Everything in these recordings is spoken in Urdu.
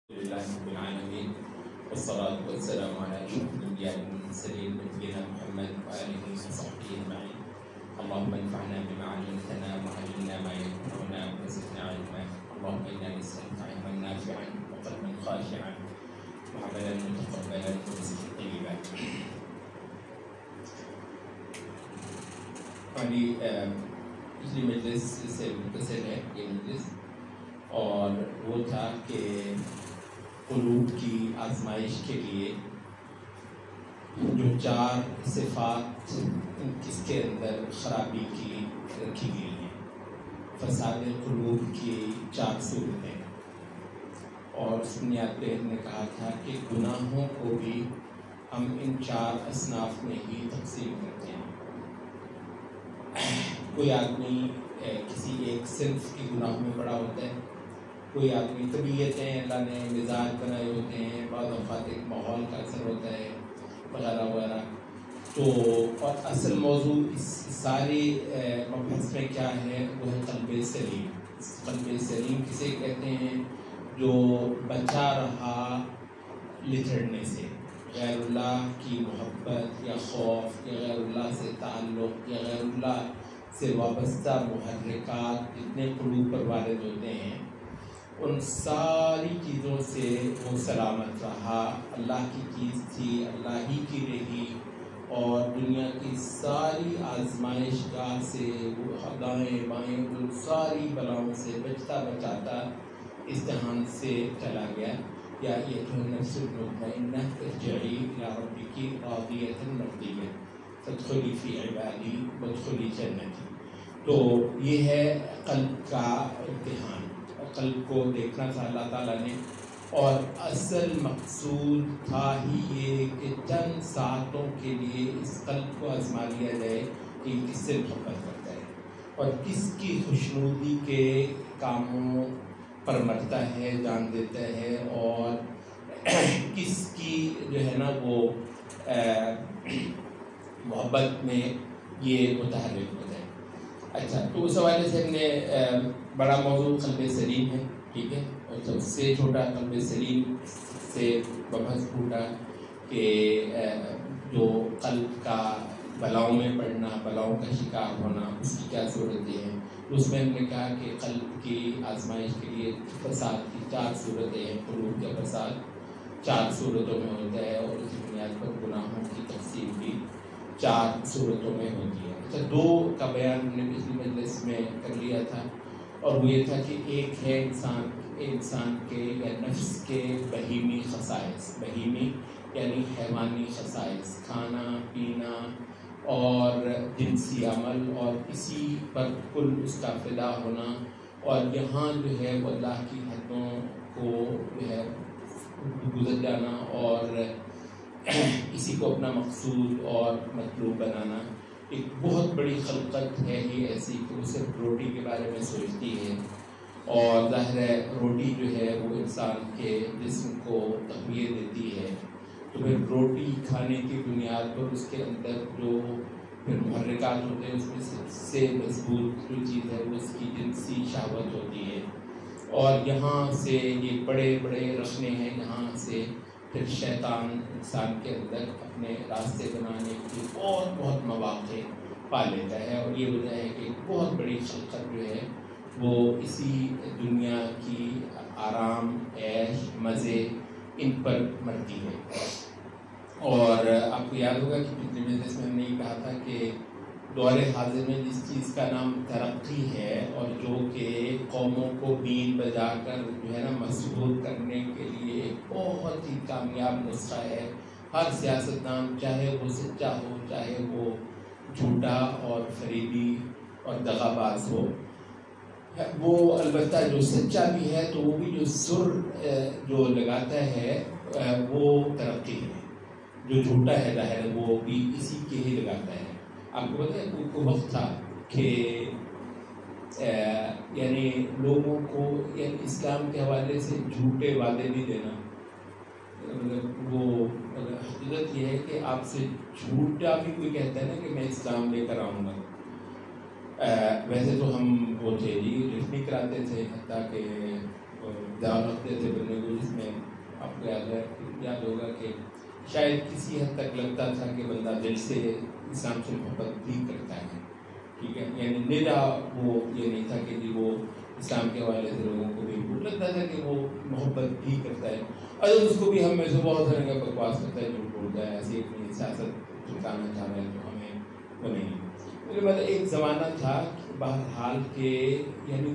لله رب العالمين والصلاة والسلام على أشرف الأنبياء والمرسلين نبينا محمد وآله وصحبه أجمعين. اللهم انفعنا بما علمتنا وعلمنا ما ينفعنا وزدنا علما. اللهم إنا نسألك علما نافعا وقلبا خاشعا وعملا متقبلا ورزقا طيبا. ہماری پچھلی مجلس سے متصل ہے یہ مجلس، اور وہ تھا کہ قلوب کی آزمائش کے لیے جو 4 صفات کس کے اندر خرابی کی رکھی گئی ہیں، فساد قلوب کی 4 صورتیں، اور اس بنیاد پہ ہم نے کہا تھا کہ گناہوں کو بھی ہم ان 4 اصناف میں ہی تقسیم کرتے ہیں۔ کوئی آدمی کسی ایک صنف کے گناہوں میں پڑا ہوتا ہے، کوئی آدمی طبیعتیں اللہ نے مزاج بنائے ہوتے ہیں، بعض اوقات ایک ماحول کا اثر ہوتا ہے وغیرہ وغیرہ۔ تو اور اصل موضوع اس ساری مبحث میں کیا ہے، وہ ہے قلب سلیم۔ قلب سلیم کسے کہتے ہیں؟ جو بچا رہا لتڑنے سے، غیر اللہ کی محبت یا خوف یا غیر اللہ سے تعلق یا غیر اللہ سے وابستہ محرکات جتنے قلوب پر وارد ہوتے ہیں، ان ساری چیزوں سے وہ سلامت رہا۔ اللہ کی چیز تھی، اللہ ہی کی رہی، اور دنیا کی ساری آزمائش گاہ سے وہ دائیں بائیں ان ساری بلاؤں سے بچتا بچاتا امتحان سے چلا گیا۔ یا ایھا النفس المطمئنہ ارجعی الی ربک راضیۃ مرضیہ فادخلی فی عبادی وادخلی جنتی۔ تو یہ ہے قلب کا امتحان، قلب کو دیکھنا تھا اللہ تعالیٰ نے، اور اصل مقصود تھا ہی یہ کہ چند ساعتوں کے لیے اس قلب کو آزما لیا جائے کہ کس سے محبت کرتا ہے اور کس کی خوشنودی کے کاموں پر مرتا ہے، جان دیتا ہے، اور کس کی جو ہے نا وہ محبت میں یہ متحرک ہوتا ہے۔ اچھا، تو اس حوالے سے ہم نے بڑا موضوع قلب سلیم ہے، ٹھیک ہے، اور سب سے چھوٹا قلب سلیم سے بحث پھوٹا کہ جو قلب کا بلاؤں میں پڑنا، بلاؤں کا شکار ہونا، اس کی کیا صورتیں ہیں۔ اس میں ہم نے کہا کہ قلب کی آزمائش کے لیے فساد کی 4 صورتیں ہیں۔ قلوب کا فساد 4 صورتوں میں ہوتا ہے، اور اس بنیاد پر گناہوں کی تقسیم بھی 4 صورتوں میں ہوتی ہے۔ اچھا، 2 کا بیان ہم نے پچھلی مجلس میں کر لیا تھا، اور وہ یہ تھا کہ ایک ہے انسان کے یا نفس کے بہیمی خصائص، بہیمی یعنی حیوانی خصائص، کھانا پینا اور جنسی عمل، اور اسی پر کل اس کا فدا ہونا، اور یہاں جو ہے وہ اللہ کی حدوں کو جو ہے گزر جانا، اور اسی کو اپنا مقصود اور مطلوب بنانا۔ ایک بہت بڑی خلقت ہے یہ ایسی کہ وہ صرف روٹی کے بارے میں سوچتی ہے، اور ظاہر ہے روٹی جو ہے وہ انسان کے جسم کو تقویت دیتی ہے۔ تو پھر روٹی کھانے کی بنیاد پر اس کے اندر جو پھر محرکات ہوتے ہیں، اس میں سے مضبوط جو چیز ہے وہ اس کی جنسی شہوت ہوتی ہے، اور یہاں سے یہ بڑے بڑے رخنے ہیں، یہاں سے پھر شیطان انسان کے اندر اپنے راستے بنانے کے بہت بہت مواقع پا لیتا ہے، اور یہ وجہ ہے کہ بہت بڑی خلقت جو ہے وہ اسی دنیا کی آرام، عیش، مزے ان پر مرتی ہے۔ اور آپ کو یاد ہوگا کہ پچھلے مجلس میں ہم نے یہ کہا تھا کہ دور حاضر میں جس چیز کا نام ترقی ہے، اور جو کہ قوموں کو بین بجا کر جو ہے نا مسحور کرنے کے لیے ایک بہت ہی کامیاب نسخہ ہے، ہر سیاستدان چاہے وہ سچا ہو چاہے وہ جھوٹا اور فریبی اور دغا باز ہو، وہ البتہ جو سچا بھی ہے تو وہ بھی جو سر جو لگاتا ہے وہ ترقی ہے، جو جھوٹا ہے ظاہر ہے وہ بھی اسی کے ہی لگاتا ہے۔ آپ کو پتہ ہے کوئی وقت تھا کہ یعنی لوگوں کو یعنی اسلام کے حوالے سے جھوٹے وعدے بھی دینا، وہ حقیقت یہ ہے کہ آپ سے جھوٹا بھی کوئی کہتا ہے نا کہ میں اسلام لے کر آؤں گا، ویسے تو ہم وہ تھے جی لفٹ نہیں کراتے تھے، حتیٰ کہ دعوت رکھتے تھے بندے کو جس میں شاید کسی حد تک لگتا تھا کہ بندہ دل سے اسلام سے محبت بھی کرتا ہے، ٹھیک ہے، یعنی ندا وہ یہ نہیں تھا کہ جی وہ اسلام کے حوالے سے لوگوں کو بھی لگتا تھا کہ وہ محبت بھی کرتا ہے، اور اس کو بھی ہم میں سے بہت طرح کا بکواس کرتا ہے، جھوٹ بولتا ہے، ایسی اپنی سیاست چمکانا چاہ رہے ہیں تو ہمیں وہ نہیں۔ میرے بعد ایک زمانہ تھا بہرحال کہ یعنی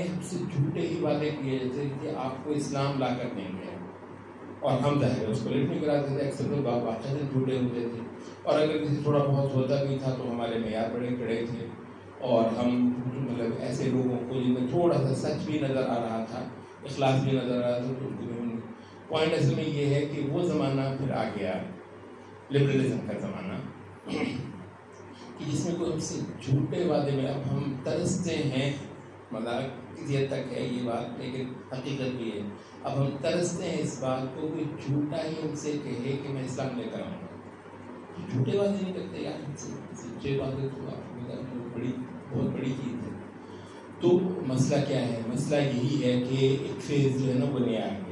ہم سے جھوٹے ہی باتیں کیے جیسے کہ آپ کو اسلام لا کر دیں گے، اور ہم ظاہر اس کو لیٹ نہیں کراتے تھے، اکثر لوگ واقعات جھوٹے ہوتے تھے، اور اگر کسی تھوڑا بہت ہوتا بھی تھا تو ہمارے معیار بڑے کڑے تھے، اور ہم مطلب ایسے لوگوں کو جن میں تھوڑا سا سچ بھی نظر آ رہا تھا، اخلاص بھی نظر آ رہا تھا، تو پوائنٹ اصل میں یہ ہے کہ وہ زمانہ پھر آ گیا لبرلزم کا زمانہ، کہ جس میں کوئی ہم سے جھوٹے وعدے میں اب ہم ترستے ہیں، مذاق کسی حد تک ہے یہ بات لیکن حقیقت بھی ہے، اب ہم ترستے ہیں اس بات کو کوئی جھوٹا ہی ہم سے کہے کہ میں اسلام لے کر آؤں گا، جھوٹے وعدے نہیں کرتے یار ہم سے، سچے وعدے تو بہت بڑی چیز ہے۔ تو مسئلہ کیا ہے؟ مسئلہ یہی ہے کہ ایک فیز جو ہے نا وہ نیا ہے،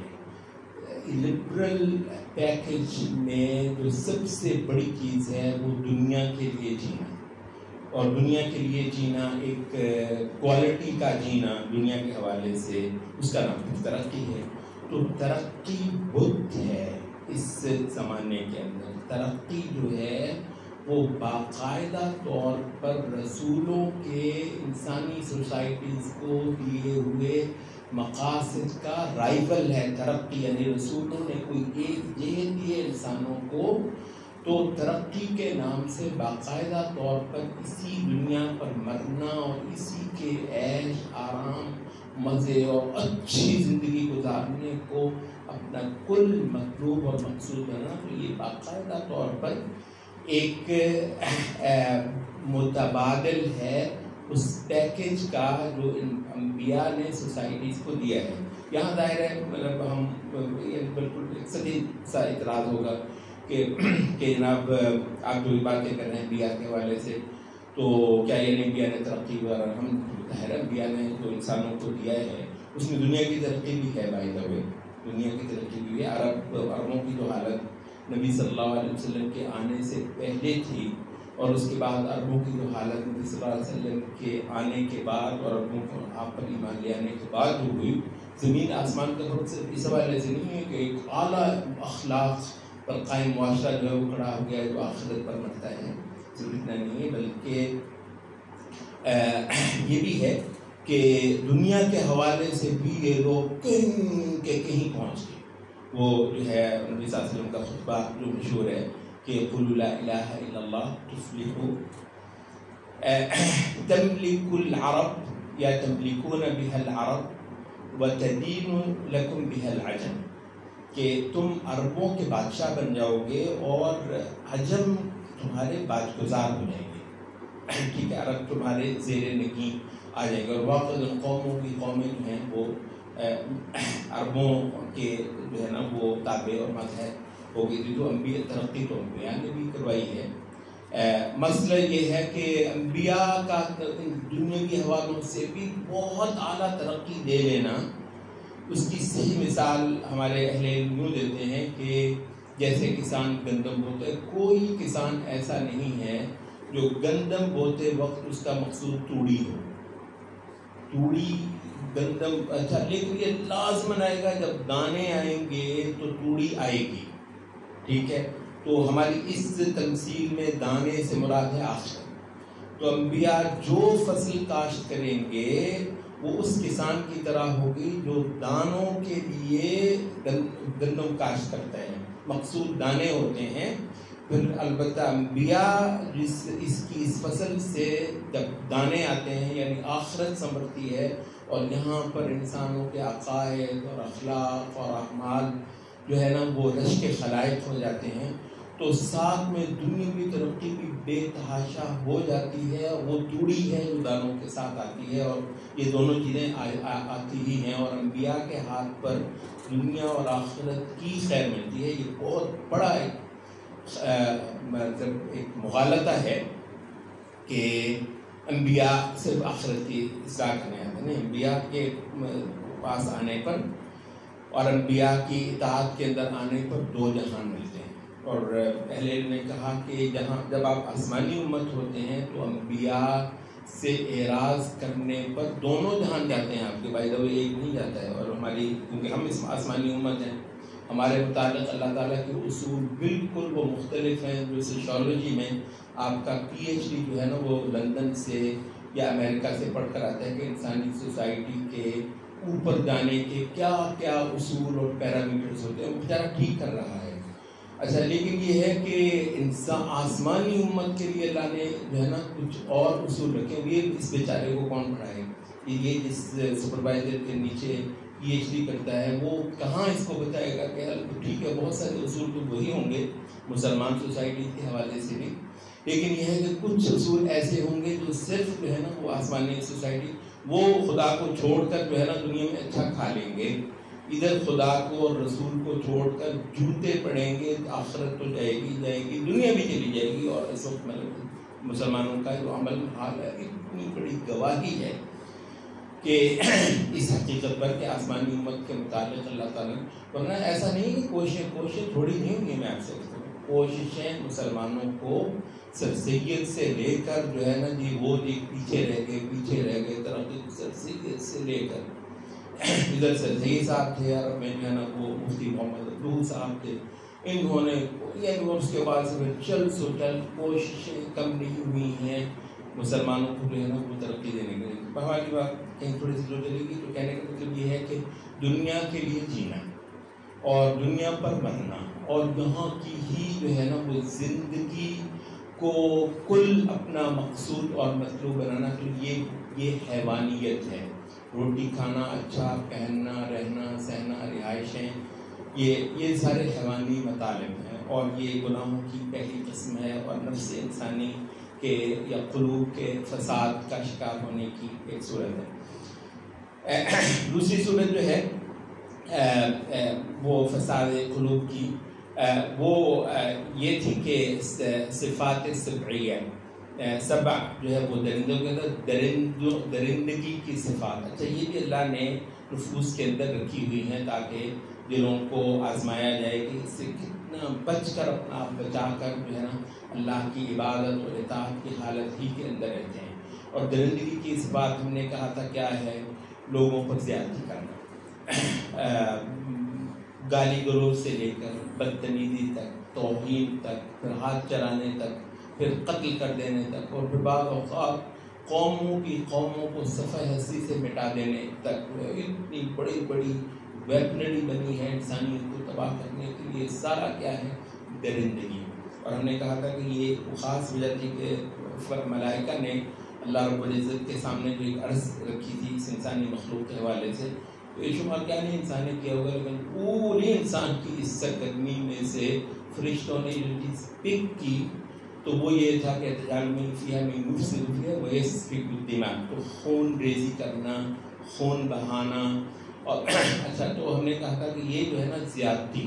لبرل پیکج میں جو سب سے بڑی چیز ہے وہ دنیا کے لیے جینا، اور دنیا کے لیے جینا ایک کوالٹی کا جینا دنیا کے حوالے سے، اس کا نام ترقی ہے۔ تو ترقی بدھ ہے اس زمانے کے اندر، ترقی جو ہے وہ باقاعدہ طور پر رسولوں کے انسانی سوسائٹیز کو دیے ہوئے مقاصد کا رائول ہے ترقی، یعنی رسولوں نے کوئی ایک جہت دیے انسانوں کو، تو ترقی کے نام سے باقاعدہ طور پر اسی دنیا پر مرنا اور اسی کے عیش آرام مزے اور اچھی زندگی گزارنے کو اپنا کل مطلوب اور مقصود بنا، تو یہ باقاعدہ طور پر ایک متبادل ہے اس پیکج کا جو انبیاء نے سوسائٹیز کو دیا ہے۔ یہاں ظاہر ہے مطلب ہم بالکل ایک سطحی سا اعتراض ہوگا کہ جناب آپ جو باتیں کر رہے ہیں انبیاء کے حوالے سے، تو کیا یہ انبیاء نے ترقی وغیرہ؟ ہم ظاہر ہے انبیاء نے جو انسانوں کو دیا ہے اس میں دنیا کی ترقی بھی ہے، بائی دا وے دنیا کی ترقی بھی ہے۔ عربوں کی جو حالت نبی صلی اللہ علیہ وسلم کے آنے سے پہلے تھی، اور اس کے بعد عربوں کی جو حالت نبی صلی اللہ علیہ وسلم کے آنے کے بعد اور عربوں کو آپ پر ایمان لے آنے کے بعد جو ہوئی، زمین آسمان کا فرق صرف اس حوالے سے نہیں ہے کہ ایک اعلیٰ اخلاق پر قائم معاشرہ جو ہے وہ کھڑا ہو گیا ہے جو آخرت پر مرتا ہے، صرف اتنا نہیں ہے بلکہ یہ بھی ہے کہ دنیا کے حوالے سے بھی یہ لوگ کہیں کے کہیں پہنچ گئے۔ وہ جو ہے نبی صلی اللہ علیہ وسلم کا خطبہ جو مشہور ہے کہ قُلُوا لَا إِلَٰهَ إِلَّا اللَّهُ تُفْلِحُوا، تَمْلِكُ الْعَرَبَ یا تَمْلِكُونَ بِهَا الْعَرَبَ وَتَدِينُ لَكُمْ بِهَا الْعَجَمُ، کہ تم عربوں کے بادشاہ بن جاؤ گے اور عجم تمہارے باجگزار ہو جائیں گے، ٹھیک ہے، عرب تمہارے زیر نگین آ جائیں گے، اور واقع قوموں کی قومیں جو ہیں وہ عربوں کے جو ہے نا وہ تابع اور مذہب ہو گئی تھی۔ تو انبیاء ترقی تو انبیاء نے بھی کروائی ہے۔ مسئلہ یہ ہے کہ انبیاء کا دنیاوی حوالوں سے بھی بہت اعلیٰ ترقی دے لینا، اس کی صحیح مثال ہمارے اہل علم یوں دیتے ہیں کہ جیسے کسان گندم بوتا ہے، کوئی کسان ایسا نہیں ہے جو گندم بوتے وقت اس کا مقصود توڑی ہو، توڑی گندم اچھا، لیکن یہ لازماً آئے گا جب دانے آئیں گے تو توڑی آئے گی، ٹھیک ہے۔ تو ہماری اس تمثیل میں دانے سے مراد ہے آخرت، تو انبیاء جو فصل کاشت کریں گے وہ اس کسان کی طرح ہوگی جو دانوں کے لیے گندم کاشت کرتا ہے، مقصود دانے ہوتے ہیں۔ پھر البتہ انبیاء اس فصل سے جب دانے آتے ہیں یعنی آخرت سنورتی ہے، اور یہاں پر انسانوں کے عقائد اور اخلاق اور اعمال جو ہے نا وہ رشک خلائق ہو جاتے ہیں، تو ساتھ میں دنیاوی ترقی بھی بے تحاشا ہو جاتی ہے، اور وہ توڑی ہے جو دانوں کے ساتھ آتی ہے، اور یہ دونوں چیزیں آتی ہی ہیں، اور انبیاء کے ہاتھ پر دنیا اور آخرت کی خیر ملتی ہے۔ یہ بہت بڑا ایک مغالطہ ہے کہ انبیاء صرف آخرت کی اصلاح کرنے آتے ہیں، انبیاء کے پاس آنے پر اور انبیاء کی اطاعت کے اندر آنے پر دو جہان ملتے ہیں، اور اہل علم نے کہا کہ جب آپ آسمانی امت ہوتے ہیں تو انبیاء سے اعراض کرنے پر دونوں جہان جاتے ہیں آپ کے، بائی دا وے ایک نہیں جاتا ہے. اور ہماری کیونکہ ہم اس آسمانی امت ہیں، ہمارے متعلق اللہ تعالیٰ کے اصول بالکل وہ مختلف ہیں. جو سوشیولوجی میں آپ کا پی ایچ ڈی جو ہے نا وہ لندن سے یا امریکہ سے پڑھ کر آتا ہے کہ انسانی سوسائٹی کے اوپر جانے کے کیا کیا اصول اور پیرامیٹرز ہوتے ہیں، وہ بیچارہ ٹھیک کر رہا ہے. اچھا، لیکن یہ ہے کہ انسان آسمانی امت کے لیے اللہ نے جو ہے نا کچھ اور اصول رکھے. یہ اس بیچارے کو کون پڑھائے؟ یہ جس سپروائزر کے نیچے پی ایچ ڈی کرتا ہے وہ کہاں اس کو بتائے گا کہ ٹھیک ہے بہت سارے اصول تو وہی ہوں گے مسلمان سوسائٹی کے حوالے سے بھی، لیکن یہ ہے کہ کچھ اصول ایسے ہوں گے جو صرف جو ہے نا وہ آسمانی سوسائٹی وہ خدا کو چھوڑ کر جو ہے نا دنیا میں اچھا کھا لیں گے. ادھر خدا کو اور رسول کو چھوڑ کر جوتے پڑیں گے، آخرت تو جائے گی، دنیا بھی چلی جائے گی. اور اس وقت مسلمانوں کا جو عمل حال ہے اتنی بڑی گواہی ہے کہ اس حقیقت پر کہ آسمانی امت کے متعلق اللہ تعالیٰ، ورنہ ایسا نہیں کہ کوششیں تھوڑی نہیں ہوں گی. میں آپ سے کوششیں مسلمانوں کو سر سید سے لے کر جو ہے نا جی وہ جی پیچھے رہ گئے ترقی سر سید سے لے کر ادھر سر سید صاحب تھے عرب میں جو ہے نا وہ مفتی محمد عبداللہ صاحب تھے، انہوں نے یعنی اس کے بعد سے چل کوششیں کم نہیں ہوئی ہیں مسلمانوں کو جو ہے نا وہ ترقی دینے کے لیے. بہار کی بات کہیں تھوڑی سی جو چلے گی تو کہنے کا مطلب یہ ہے کہ دنیا کے لیے جینا اور دنیا پر مرنا اور یہاں کی ہی جو ہے نا وہ زندگی کو کل اپنا مقصود اور مطلوب بنانا، تو یہ حیوانیت ہے. روٹی کھانا، اچھا پہننا، رہنا سہنا، رہائشیں، یہ سارے حیوانی مطالب ہیں اور یہ گناہوں کی پہلی قسم ہے اور نفس انسانی کے یا قلوب کے فساد کا شکار ہونے کی ایک صورت ہے. دوسری صورت جو ہے وہ فساد قلوب کی وہ یہ تھی کہ صفات سبعیہ، سبع جو ہے وہ درندوں کے اندر درندگی کی صفات. اچھا، یہ بھی اللہ نے نفوس کے اندر رکھی ہوئی ہیں تاکہ دلوں کو آزمایا جائے کہ اس سے کتنا بچ کر اپنا آپ بچا کر جو ہے نا اللہ کی عبادت اور اطاعت کی حالت ہی کے اندر رہتے ہیں. اور درندگی کی صفات ہم نے کہا تھا کیا ہے؟ لوگوں پر زیادتی کرنا، گالی گلوچ سے لے کر بدتمیزی تک، توہین تک، پھر ہاتھ چلانے تک، پھر قتل کر دینے تک، اور پھر بعض اوقات قوموں کو صفحہ ہستی سے مٹا دینے تک. اتنی بڑی ویپنری بنی ہے انسانیت کو تباہ کرنے کے لیے. سارا کیا ہے؟ درندگی. اور ہم نے کہا تھا کہ یہ خاص وجہ تھی کہ ملائکہ نے اللہ رب العزت کے سامنے جو ایک عرض رکھی تھی اس انسانی مخلوق کے حوالے سے، تو یہ شمار کیا نہیں انسان نے کیا ہوگا، لیکن پورے انسان کی اس سرگرمی میں سے فرشتوں نے جو چیز پک کی تو وہ یہ تھا کہ احتجاج میں فیہا من یفسد فیہا ویسفک الدماء، تو خون ریزی کرنا، خون بہانا. اور اچھا، تو ہم نے کہا تھا کہ یہ جو ہے نا زیادتی،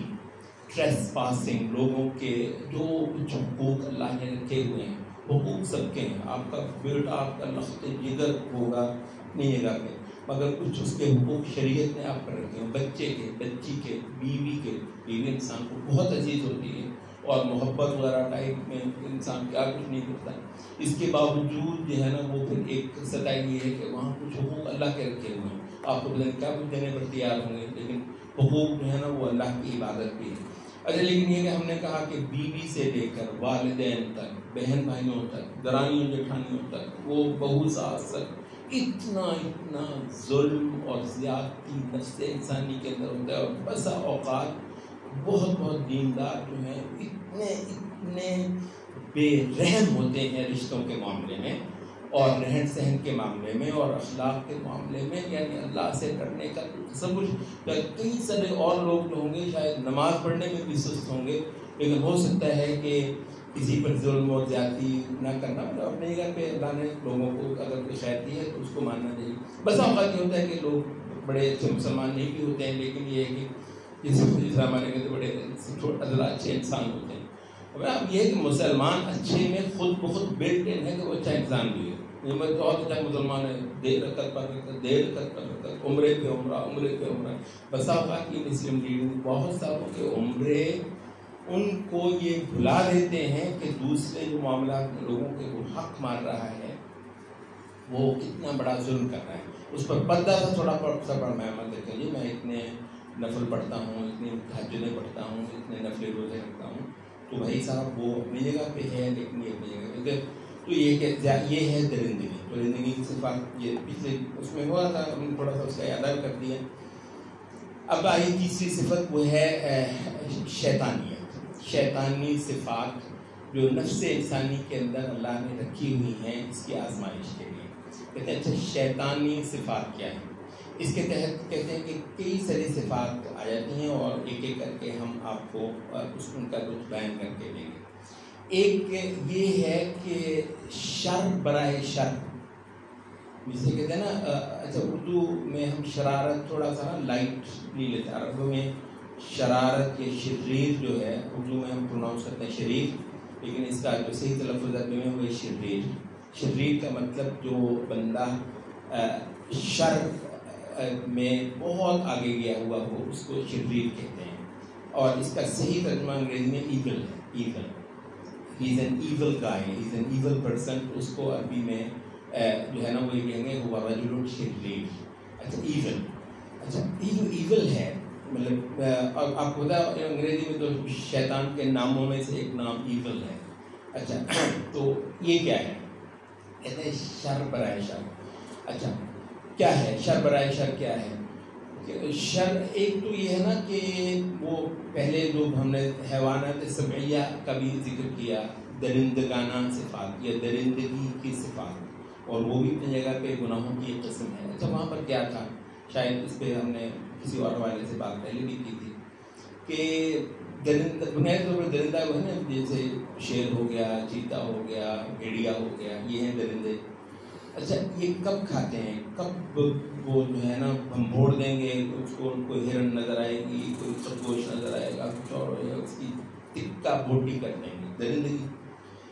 ٹریس پاسنگ، لوگوں کے جو کچھ حقوق اللہ نے رکھے ہوئے ہیں، حقوق سب کے ہیں. آپ کا بیٹا آپ کا لخت جگر ہوگا اپنی جگہ پہ، مگر کچھ اس کے حقوق شریعت نے آپ پر رکھے ہیں، بچے کے، بچی کے، بیوی کے. بیوی انسان کو بہت عزیز ہوتی ہے اور محبت وغیرہ ٹائپ میں انسان کیا کچھ نہیں کرتا. اس کے باوجود جو ہے نا وہ پھر ایک سطح یہ ہے کہ وہاں کچھ حقوق اللہ کے رکھے ہوئے ہیں. آپ کو کیا کچھ دینے پر تیار ہوں گے، لیکن حقوق جو ہے نا وہ اللہ کی عبادت بھی ہے. اچھا، لیکن یہ کہ ہم نے کہا کہ بیوی سے لے کر والدین تک، بہن بھائیوں تک، درانیوں جٹھانیوں تک، وہ بہو ساس تک، اتنا ظلم اور زیادتی نفس انسانی کے اندر ہوتا ہے. اور بسا اوقات بہت دیندار جو ہیں اتنے بے رحم ہوتے ہیں رشتوں کے معاملے میں اور رہن سہن کے معاملے میں اور اخلاق کے معاملے میں. یعنی اللہ سے ڈرنے کا تصور، کئی سارے اور لوگ جو ہوں گے شاید نماز پڑھنے میں بھی سست ہوں گے، لیکن ہو سکتا ہے کہ کسی پر ظلم اور زیادتی نہ کرنا. اپنے گھر پہ اللہ نے لوگوں کو اگر کوئی خیر دی ہے تو اس کو ماننا چاہیے. بس اوقات یہ ہوتا ہے کہ لوگ بڑے اچھے مسلمان نہیں بھی ہوتے ہیں، لیکن یہ ہے کہ ہمارے گھر بڑے اچھے انسان ہوتے ہیں. اب یہ کہ مسلمان اچھے میں خود بخود بلٹ ان ہے کہ وہ اچھا انسان بھی ہے. بہت اچھا مسلمان ہے، دیر رکعت پر عمرے پہ عمرہ. بسا اوقات کی مسلم لیڈنگ بہت ساروں کے عمرے ان کو یہ بھلا دیتے ہیں کہ دوسرے جو معاملات میں لوگوں کے وہ حق مار رہا ہے وہ کتنا بڑا ظلم کر رہا ہے. اس پر پردہ سے تھوڑا سا بڑا محمد دیکھیں جی میں اتنے نفل پڑھتا ہوں, اتنی تہجدیں پڑھتا ہوں, اتنے نفل روزے رکھتا ہوں, تو بھائی صاحب وہ اپنی جگہ پہ ہے لیکن یہ اپنی جگہ پہ. تو یہ کہ یہ ہے درندگی. درندگی کی صفات یہ پچھلے اس میں ہوا تھا, ہم نے تھوڑا سا اس کا یاد کر دیا. اب آئی تیسری صفت, وہ ہے شیطانیت. شیطانی صفات جو نفس انسانی کے اندر اللہ نے رکھی ہوئی ہیں اس کی آزمائش کے لیے. کہتے ہیں اچھا شیطانی صفات کیا ہے؟ اس کے تحت کہتے ہیں کہ کئی ساری صفات آ جاتی ہیں اور ایک ایک کر کے ہم آپ کو ان کا کچھ بیان کر کے دیں گے. ایک یہ ہے کہ شر برائے شر, جسے کہتے ہیں نا, اچھا اردو میں ہم شرارت تھوڑا سا نا لائٹ نہیں لیتے. عربوں میں شرارت یا شریر جو ہے اردو میں ہم پروناؤنس کرتے ہیں شریر, لیکن اس کا جو صحیح تلفظ عربی میں وہ شریر. شریر کا مطلب جو بندہ شر میں بہت آگے گیا ہوا ہو اس کو شریر کہتے ہیں. اور اس کا صحیح ترجمہ انگریزی میں ایول ہے. Evil, he is an evil guy, he is an evil person. اس کو عربی میں جو ہے نا وہ یہ کہیں گے وہ رجل شریر. اچھا ایول, اچھا یہ جو ایول ہے مطلب آپ کو پتا انگریزی میں تو شیطان کے ناموں میں سے ایک نام ایول ہے. اچھا تو یہ کیا ہے؟ کہتے ہیں شر برائے شر. اچھا کیا ہے شر برائے شر؟ کیا ہے شر؟ ایک تو یہ ہے نا کہ وہ پہلے جو ہم نے حیوانات سبعیہ کا بھی ذکر کیا, درندگانہ صفات یا درندگی کی صفات, اور وہ بھی اپنی جگہ پہ گناہوں کی ایک قسم ہے. اچھا وہاں پر کیا تھا, شاید اس پہ ہم نے کسی اور حوالے سے بات پہلے بھی کی تھی کہ بنیادی طور پر درندہ وہ ہے نا, جیسے شیر ہو گیا, چیتا ہو گیا, بھیڑیا ہو گیا, یہ ہیں درندے. اچھا یہ کب کھاتے ہیں؟ کب وہ جو ہے نا ہم بھوڑ دیں گے اس کو, کوئی ہرن نظر آئے گی, کوئی خرگوش نظر آئے گا, کچھ اور ہو جائے گا, اس کی ٹکا بوٹی کر دیں گے, درندگی.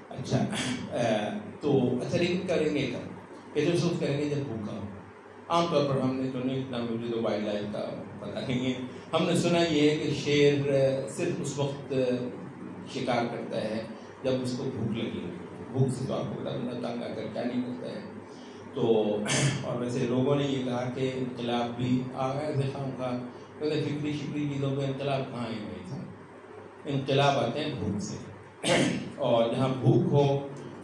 اچھا تو اچھا لیکن کریں گے کب؟ کیسے سوچ کریں گے جب بھوکا ہو. عام طور پر ہم نے تو نہیں اتنا مجھے تو وائلڈ لائف کا پتہ نہیں ہے. ہم نے سنا یہ ہے کہ شیر صرف اس وقت شکار کرتا ہے جب اس کو بھوک لگی ہو. بھوک سے تو آپ کو بتا بندہ تنگ آ کر کیا نہیں کرتا ہے. تو اور ویسے لوگوں نے یہ کہا کہ انقلاب بھی آ گیا تھے خام خواہ, کیونکہ فکری شکری چیزوں پہ انقلاب کہاں ہی ہوئی تھا. انقلاب آتے ہیں بھوک سے, اور جہاں بھوک ہو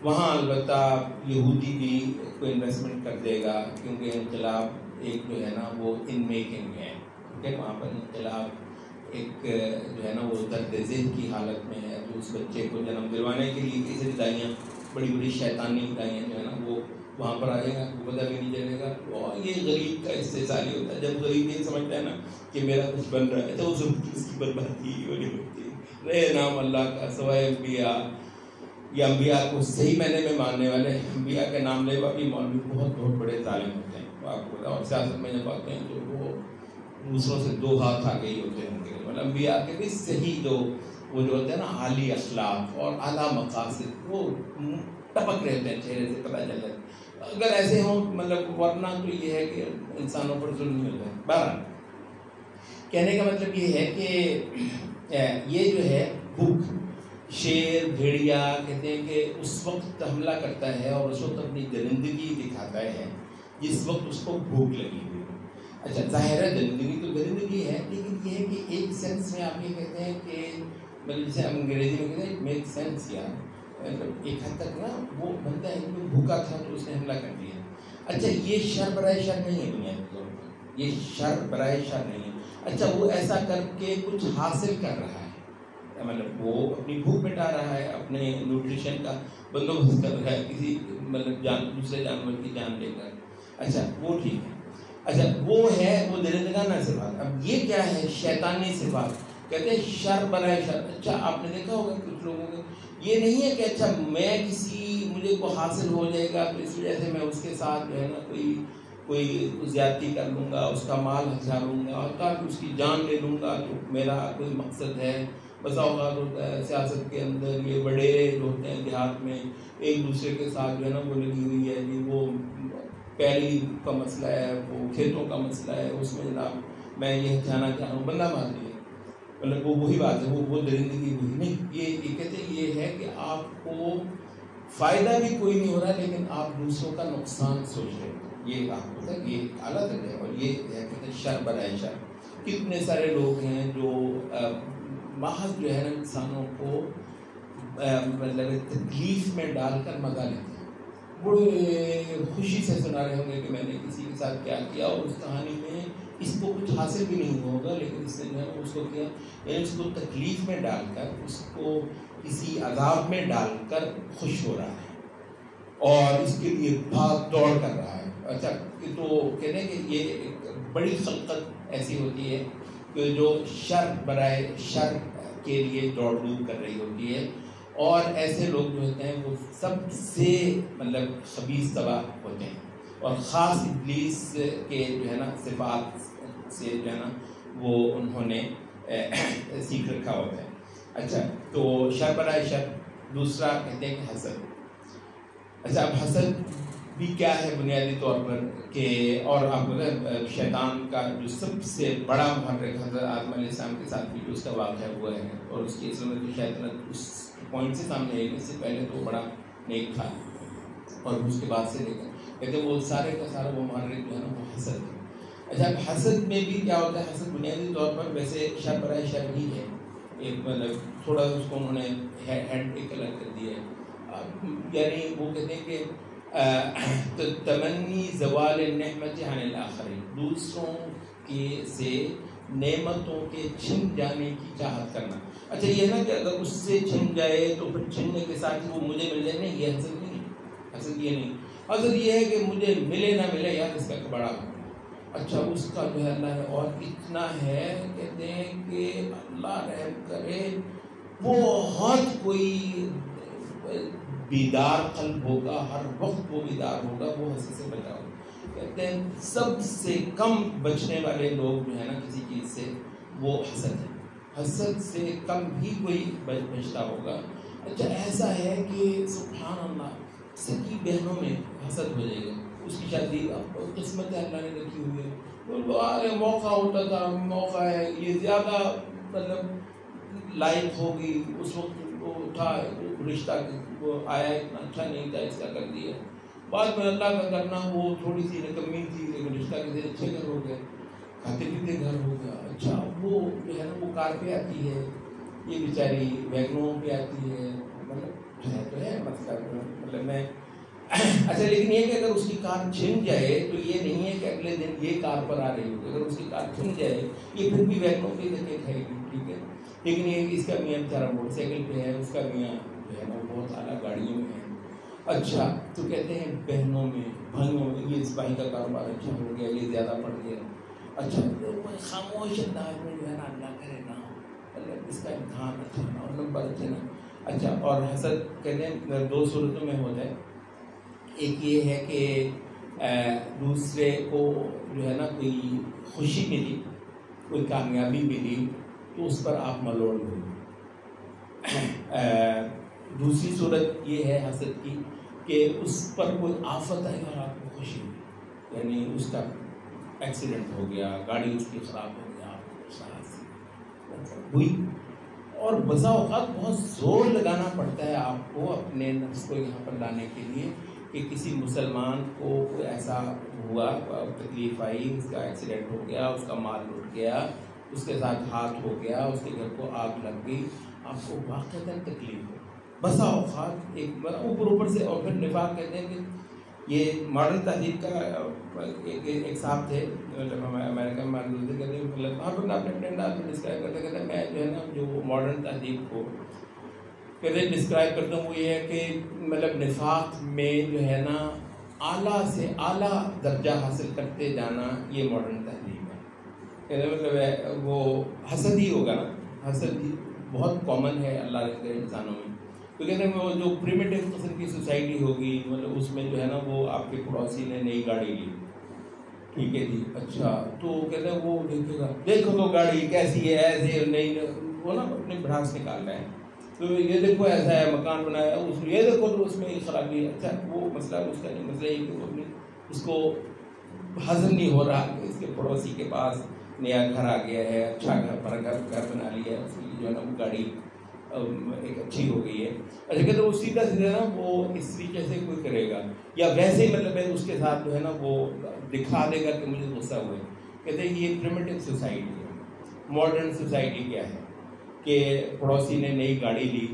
وہاں البتہ یہودی بھی کوئی انویسٹمنٹ کر دے گا, کیونکہ انقلاب ایک جو ہے نا وہ ان میکنگ ہے. ٹھیک ہے, وہاں پر انقلاب ایک جو ہے نا وہ درد ذہن کی حالت میں ہے, جو اس بچے کو جنم دلوانے کے لیے کسی دائیاں بڑی بڑی شیطانی دائیاں جو ہے نا وہ وہاں پر آ جائے گا, وہ پتہ بھی نہیں چلے گا. اور یہ غریب کا استحصال ہی ہوتا ہے. جب غریب یہ سمجھتا ہے نا کہ میرا کچھ بن رہا ہے تو اس کی بربادی ہو نہیں ہوتی. رہے نام اللہ کا سوائے انبیاء, یا انبیاء کو صحیح معنی میں ماننے والے انبیاء کے نام لے بھی مولوی بہت بہت بڑے ظالم ہوتے ہیں. آپ کو اور سیاست میں جب آتے ہیں تو وہ دوسروں سے دو ہاتھ آگے ہی ہوتے ہیں ان کے. مطلب انبیاء کے بھی صحیح جو وہ جو ہوتے ہیں نا اعلی اخلاق اور اعلیٰ مقاصد وہ ٹپک رہتے ہیں چہرے سے, پتہ چل جاتا ہے. اگر ایسے ہوں مطلب ورنہ تو یہ ہے کہ انسانوں پر ظلم مل رہا ہے. بہرحال کہنے کا مطلب یہ ہے کہ یہ جو ہے بھوک, شیر بھیڑیا کہتے ہیں کہ اس وقت حملہ کرتا ہے اور اس وقت اپنی درندگی دکھاتا ہے جس وقت اس کو بھوک لگی ہوئی. اچھا ظاہر ہے درندگی تو درندگی ہے, لیکن یہ ہے کہ ایک سینس میں آپ یہ کہتے ہیں کہ مطلب جسے ہم انگریزی میں کہتے ہیں میک سینس, یا مطلب ایک حد تک نا وہ بنتا ہے کہ بھوکا تھا تو اس نے حملہ کر دیا. اچھا یہ شر برائے شر نہیں ہے دنیا کے طور پر, یہ شر برائے شر نہیں ہے. اچھا وہ ایسا کر کے کچھ حاصل کر رہا ہے, مطلب وہ اپنی بھوک مٹا رہا ہے, اپنے نیوٹریشن کا بندوبست کر رہا ہے کسی مطلب دوسرے جانور کی جان لے کر. اچھا وہ ٹھیک ہے. اچھا وہ ہے وہ درندگانہ صفات. اب یہ کیا ہے شیطانی صفات, کہتے ہیں شر برائے شر. اچھا آپ نے دیکھا ہوگا کچھ لوگوں کے یہ نہیں ہے کہ اچھا میں مجھے کو حاصل ہو جائے گا تو اس وجہ سے میں اس کے ساتھ جو ہے نا کوئی زیادتی کر لوں گا, اس کا مال ہتھیاروں گا, اور تاکہ اس کی جان لے لوں گا, تو میرا کوئی مقصد ہے. بسا اوقات ہوتا ہے سیاست کے اندر یہ بڑے ہوتے ہیں دیہات میں ایک دوسرے کے ساتھ جو ہے نا وہ لگی ہوئی ہے کہ وہ پیلی کا مسئلہ ہے, وہ کھیتوں کا مسئلہ ہے, اس میں جناب میں یہ ہتھیانا چاہ رہا ہوں, بندہ مار دیا. مطلب وہ وہی بات ہے، وہ درندگی وہی نہیں، یہ کہتے ہیں یہ ہے کہ آپ کو فائدہ بھی کوئی نہیں ہو رہا لیکن آپ دوسروں کا نقصان سوچ رہے ہیں، یہ آپ کو تک یہ اعلیٰ درجہ ہے. اور یہ کہتے ہیں شر برائے شر. کتنے سارے لوگ ہیں جو محض جو ہے نا انسانوں کو مطلب تکلیف میں ڈال کر مزہ لیتے ہیں، بڑے خوشی سے سنا رہے ہوں گے کہ میں نے کسی کے ساتھ کیا کیا، اور اس کہانی میں اس کو کچھ حاصل بھی نہیں ہوگا لیکن اس نے جو ہے اس کو کیا، یعنی اس کو تکلیف میں ڈال کر، اس کو کسی عذاب میں ڈال کر خوش ہو رہا ہے اور اس کے لیے بھاگ دوڑ کر رہا ہے. اچھا، تو کہتے ہیں کہ یہ ایک بڑی خلقت ایسی ہوتی ہے کہ جو شر برائے شر کے لیے دوڑ دھوپ کر رہی ہوتی ہے، اور ایسے لوگ جو ہوتے ہیں وہ سب سے مطلب خبیث طبع ہوتے ہیں، اور خاص ابلیس کے جو ہے نا صفات سے جو ہے نا وہ انہوں نے سیکھ رکھا ہوتا ہے. اچھا، تو شر برائے شر. دوسرا کہتے ہیں کہ حسد. اچھا، اب حسد بھی کیا ہے بنیادی طور پر کہ، اور آپ کو شیطان کا جو سب سے بڑا محرک حضرت آدم علیہ السلام کے ساتھ بھی جو اس کا واقعہ ہوا ہے، اور اس کی اصل میں جو شیطنت اس پوائنٹ سے سامنے آئی، اس سے پہلے تو بڑا نیک تھا، اور اس کے بعد سے دیکھا کہتے ہیں وہ سارے کا سارا وہ محرک جو ہے نا وہ حسد ہے. اچھا، اب حسد میں بھی کیا ہوتا ہے، حسد بنیادی طور پر ویسے شر برائے شر ہی ہے، ایک مطلب تھوڑا اس کو انہوں نے ہینڈ ایک الگ کر دیا ہے. یعنی وہ کہتے ہیں کہ تمنی زوال النعمت عن الآخرین، دوسروں کے سے نعمتوں کے چھن جانے کی چاہت کرنا. اچھا، یہ نا کہ اگر اس سے چھن جائے تو پھر چھننے کے ساتھ وہ مجھے مل جائے، نہیں، یہ حسد نہیں ہے. حسد یہ نہیں، حسد یہ ہے کہ مجھے ملے نہ ملے یار اس کا بڑا. اچھا، اس کا جو ہے اللہ ہے، اور اتنا ہے کہتے ہیں کہ اللہ رحم کرے بہت کوئی بیدار قلب ہوگا، ہر وقت وہ بیدار ہوگا، وہ حسد سے بچا ہوگا. کہتے ہیں سب سے کم بچنے والے لوگ جو ہے نا کسی چیز سے وہ حسد ہے، حسد سے کم ہی کوئی بچتا ہوگا. اچھا، ایسا ہے کہ سبحان اللہ سکی بہنوں میں حسد ہو جائے گا، اس کی شادی قسمت ہے اللہ نے رکھی ہوئی ہے، موقع ہوتا تھا، موقع ہے، یہ زیادہ مطلب لائق ہوگی، اس وقت وہ تھا رشتہ، وہ آیا اتنا اچھا نہیں تھا، اس کا کر دیا، بعد میں اللہ کا کرنا وہ تھوڑی سی نکمی تھی لیکن رشتہ کے اچھے گھر ہو گئے، کھاتے پیتے گھر ہو گیا. اچھا، وہ جو ہے نا وہ کار پہ آتی ہے، یہ بیچاری ویگنوں پہ آتی ہے، مطلب تو ہے مطلب میں اچھا، لیکن یہ کہ اگر اس کی کار چھن جائے تو یہ نہیں ہے کہ اگلے دن یہ کار پر آ رہی ہوگی، اگر اس کی کار چھن جائے یہ پھر بھی ویگنوں پہ لے کے کھائے گی، ٹھیک ہے. لیکن یہ کہ اس کا میاں بیچارہ موٹر سائیکل پہ ہے، اس کا میاں جو ہے نا بہت اعلیٰ گاڑیوں میں ہے. اچھا، تو کہتے ہیں بہنوں میں بھائیوں میں یہ اس بھائی کا کاروبار اچھا ہو گیا، یہ زیادہ پڑ گیا. اچھا، خاموش انداز میں جو ہے نا اللہ کرے نا مطلب اس کا امتحان اچھا نا اور نمبر اچھے نا. اچھا، اور حسد کہتے ہیں دو صورتوں میں ہوتا ہے. ایک یہ ہے کہ دوسرے کو جو ہے نا کوئی خوشی ملی، کوئی کامیابی ملی تو اس پر آپ ملوڑ ہوئے. دوسری صورت یہ ہے حسد کی کہ اس پر کوئی آفت آئی اور آپ کو خوشی ہوئی، یعنی اس کا ایکسیڈنٹ ہو گیا، گاڑی اس کی خراب ہو گیا، آپ کو سانس ہوئی. اور بسا اوقات بہت زور لگانا پڑتا ہے آپ کو اپنے نفس کو یہاں پر لانے کے لیے کہ کسی مسلمان کو کوئی ایسا ہوا، تکلیف آئی، اس کا ایکسیڈنٹ ہو گیا، اس کا مال لٹ گیا، اس کے ساتھ ہاتھ ہو گیا، اس کے گھر کو آگ لگ گئی، آپ کو واقعتاً تکلیف ہو. بسا اوقات اوپر سے. اور پھر نفاق کہتے ہیں کہ یہ ماڈرن تہذیب کا ایک صاحب تھے مطلب امریکہ میں کہتے ہیں مطلب اپنے اپنے انداز میں ڈسکرائب کرتے کہتے ہیں میں جو ہے نا جو ماڈرن تہذیب کو کہتے ہیں ڈسکرائب کرتا ہوں وہ یہ ہے کہ مطلب نفاق میں جو ہے نا اعلیٰ سے اعلیٰ درجہ حاصل کرتے جانا یہ ماڈرن تہذیب ہے. کہتے ہیں مطلب وہ حسد ہی ہوگا نا، حسد ہی بہت کامن ہے اللہ کے انسانوں میں. تو کہتے ہیں وہ جو پریمیٹیو قسم کی سوسائٹی ہوگی مطلب اس میں جو ہے نا وہ آپ کے پڑوسی نے نئی گاڑی لی، ٹھیک ہے جی. اچھا، تو کہتے ہیں وہ دیکھے گا، دیکھو تو گاڑی کیسی ہے، ایسے نہیں، وہ نا اپنے بھڑاس نکال رہے ہیں، تو یہ دیکھو ایسا ہے، مکان بنایا اس یہ دیکھو تو اس میں خرابی ہے. اچھا، وہ مسئلہ اس کا نہیں، مسئلہ یہ کہ وہ اس کو ہضم نہیں ہو رہا کہ اس کے پڑوسی کے پاس نیا گھر آ گیا ہے، اچھا گھر بنا لیا ہے، اس کی جو ہے نا وہ گاڑی ایک اچھی ہو گئی ہے. اچھا کہتے وہ سیدھا نا وہ اس طریقے سے کوئی کرے گا یا ویسے ہی مطلب ہے اس کے ساتھ جو ہے نا وہ دکھا دے گا کہ مجھے غصہ ہوا ہے. کہتے ہیں یہ پریمیٹیو سوسائٹی ہے. ماڈرن سوسائٹی کیا ہے کہ پڑوسی نے نئی گاڑی لی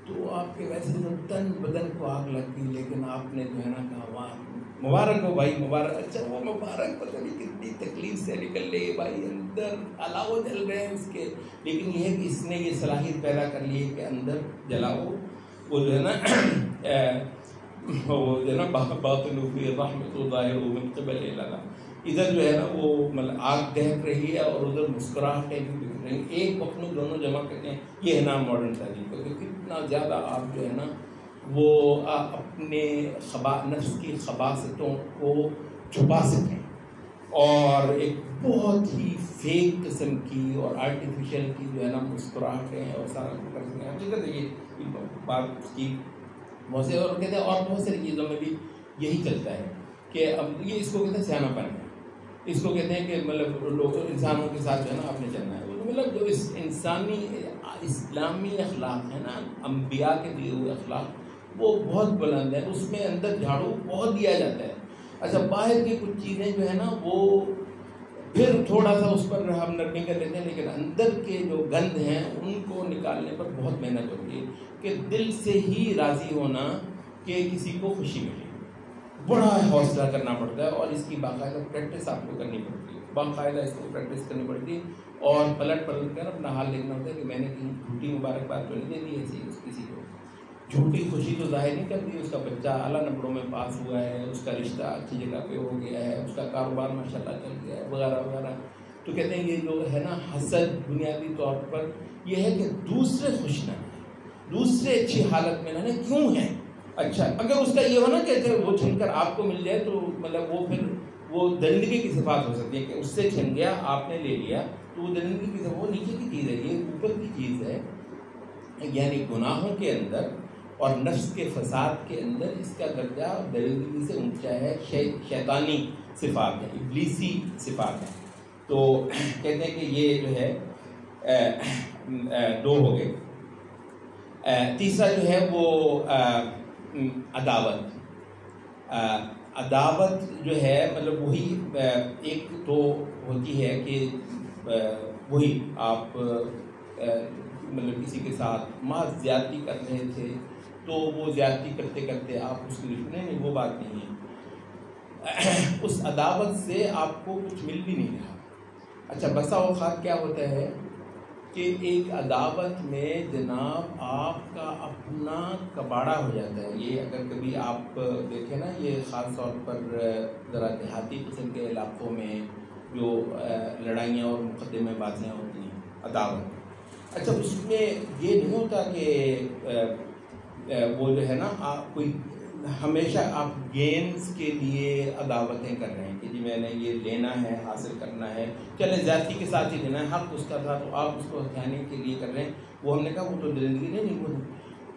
تو آپ کے ویسے تو تن بدن کو آگ لگتی، لیکن آپ نے جو ہے نا کہا واہ مبارک ہو بھائی مبارک. اچھا وہ مبارک پتہ نہیں کتنی تکلیف سے نکل رہی ہے بھائی، اندر علاوہ جل رہے ہیں اس کے، لیکن یہ ہے کہ اس نے یہ صلاحیت پیدا کر لی ہے کہ اندر جلاؤ. وہ جو ہے نا وہ جو ہے نا باطن فی الرحمۃ ظاہر من قبل اللہ، ادھر جو ہے نا وہ مطلب آگ دہک رہی ہے اور ادھر مسکراہٹیں بھی دکھ رہی ہیں. ایک وقت میں دونوں جمع کرتے ہیں. یہ ہے نا ماڈرن تعلیم، کیونکہ کتنا زیادہ آپ جو ہے نا وہ اپنے نفس کی خباثتوں کو چھپا سکیں اور ایک بہت ہی فیک قسم کی اور آرٹیفیشل کی جو ہے نا مسکراہٹیں اور سارا کچھ کر سکیں. حقیقت ہے یہ بات کی بہت سے، اور کہتے ہیں اور بہت ساری چیزوں میں بھی یہی چلتا ہے کہ اب یہ اس کو کہتے ہیں سیانا پن ہے. اس کو کہتے ہیں کہ مطلب لوگ انسانوں کے ساتھ جو ہے نا آپ نے چلنا ہے. مطلب جو اس انسانی اسلامی اخلاق ہے نا، انبیاء کے دیے ہوئے اخلاق وہ بہت بلند ہے. اس میں اندر جھاڑو بہت دیا جاتا ہے. اچھا باہر کی کچھ چیزیں جو ہے نا وہ پھر تھوڑا سا اس پر ہم نرمی کر لیتے ہیں، لیکن اندر کے جو گند ہیں ان کو نکالنے پر بہت محنت ہوتی ہے کہ دل سے ہی راضی ہونا کہ کسی کو خوشی ملے. بڑا حوصلہ کرنا پڑتا ہے اور اس کی باقاعدہ پریکٹس آپ کو کرنی پڑتی ہے. باقاعدہ اس کو پریکٹس کرنی پڑتی ہے اور پلٹ کر اپنا حال دیکھنا ہوتا ہے کہ میں نے کہیں جھوٹی مبارکباد تو نہیں دے دی ایسی کسی کو. جھوٹی خوشی تو ظاہر نہیں کرتی. اس کا بچہ اعلیٰ نمبروں میں پاس ہوا ہے، اس کا رشتہ اچھی جگہ پہ ہو گیا ہے، اس کا کاروبار ماشاءاللہ چل گیا ہے وغیرہ وغیرہ. تو کہتے ہیں یہ جو ہے نا حسد بنیادی طور پر یہ ہے کہ دوسرے خوش نہ ہیں، دوسرے اچھی حالت میں نہ ہیں. کیوں ہیں؟ اچھا اگر اس کا یہ ہو نا کہ وہ چھن کر آپ کو مل جائے تو مطلب وہ پھر وہ درندگی کی صفات ہو سکتی ہے کہ اس سے چھن گیا آپ نے لے لیا تو وہ درندگی کی صفات، وہ نیچے کی چیز ہے، یہ اوپر کی چیز ہے. یعنی گناہوں کے اندر اور نفس کے فساد کے اندر اس کا درجہ درندگی سے اونچا ہے. شیطانی صفات ہیں، ابلیسی صفات ہیں. تو کہتے ہیں کہ یہ جو ہے دو ہو گئے. تیسرا جو ہے وہ عداوت. عداوت جو ہے مطلب وہی ایک تو ہوتی ہے کہ وہی آپ مطلب کسی کے ساتھ محض زیادتی کر رہے تھے تو وہ زیادتی کرتے کرتے آپ اس کی نہیں وہ بات نہیں ہے. اس عداوت سے آپ کو کچھ مل بھی نہیں رہا. اچھا بسا اوقات کیا ہوتا ہے کہ ایک عداوت میں جناب آپ کا اپنا کباڑا ہو جاتا ہے. یہ اگر کبھی آپ دیکھیں نا، یہ خاص طور پر ذرا دیہاتی قسم کے علاقوں میں جو لڑائیاں اور مقدمے بازیاں ہوتی ہیں عداوت. اچھا اس میں یہ نہیں ہوتا کہ وہ جو ہے نا آپ کوئی ہمیشہ آپ گینز کے لیے عداوتیں کر رہے ہیں کہ جی میں نے یہ لینا ہے، حاصل کرنا ہے، چلے زیادتی کے ساتھ ہی لینا ہے، حق اس کا تھا تو آپ اس کو ہتھیانے کے لیے کر رہے ہیں. وہ ہم نے کہا وہ تو زندگی نہیں،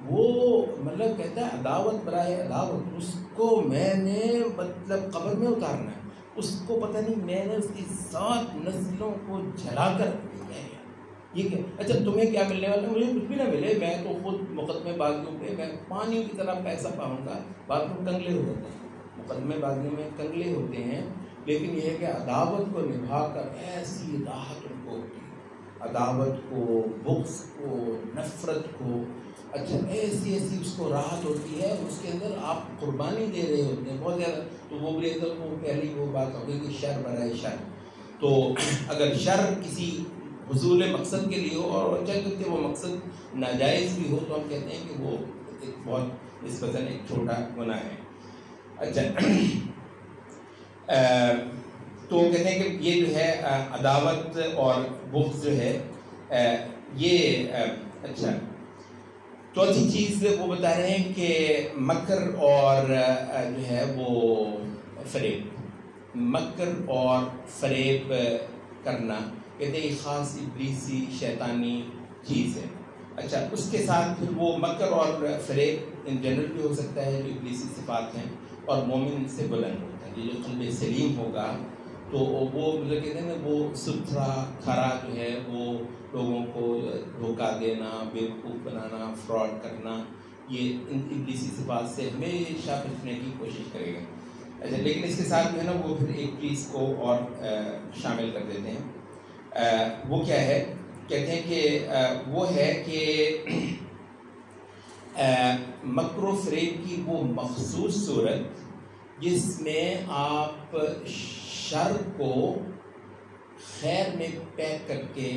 وہ مطلب کہتا ہے عداوت برائے عداوت. اس کو میں نے مطلب قبر میں اتارنا ہے. اس کو پتہ نہیں میں نے اس کی 7 نسلوں کو جلا کر دیا ہے. یہ کہ اچھا تمہیں کیا ملنے والا؟ مجھے کچھ بھی نہ ملے، میں تو خود مقدمے بازیوں پہ میں پانی کی طرح پیسہ پاؤں گا. بعد میں کنگلے ہو جاتے ہیں، مقدمے بازیوں میں کنگلے ہوتے ہیں. لیکن یہ ہے کہ عداوت کو نبھا کر ایسی راحت ان کو ہوتی ہے، عداوت کو، بغض کو، نفرت کو، اچھا ایسی اس کو راحت ہوتی ہے. اس کے اندر آپ قربانی دے رہے ہوتے ہیں بہت زیادہ. تو وہ بریزر کو پہلی وہ بات ہوگی کہ شر برائے شر. تو اگر شر کسی حصول مقصد کے لیے ہو اور اچھا کر وہ مقصد ناجائز بھی ہو تو ہم کہتے ہیں کہ وہ ایک بہت نسبتاً ایک چھوٹا گناہ ہے. اچھا تو کہتے ہیں کہ یہ جو ہے عداوت اور بغض جو ہے یہ اچھا. چوتھی چیز وہ بتا رہے ہیں کہ مکر اور جو ہے وہ فریب. مکر اور فریب کرنا کہتے ہیں خاص ابلیسی شیطانی چیز ہے. اچھا اس کے ساتھ پھر وہ مکر اور فریب ان جنرل بھی ہو سکتا ہے جو ابلیسی صفات ہیں اور مومن سے بلند ہوتا ہے. یہ جو قلب سلیم ہوگا تو وہ مطلب کہتے ہیں نا وہ ستھرا کھرا جو ہے وہ لوگوں کو دھوکہ دینا، بیوقوف بنانا، فراڈ کرنا، یہ ابلیسی صفات سے ہمیشہ بچنے کی کوشش کرے گا. اچھا، لیکن اس کے ساتھ جو ہے نا وہ پھر ایک چیز کو اور شامل کر دیتے ہیں. وہ کیا ہے؟ کہتے ہیں کہ وہ ہے کہ مکر و فریب کی وہ مخصوص صورت جس میں آپ شر کو خیر میں پیک کر کے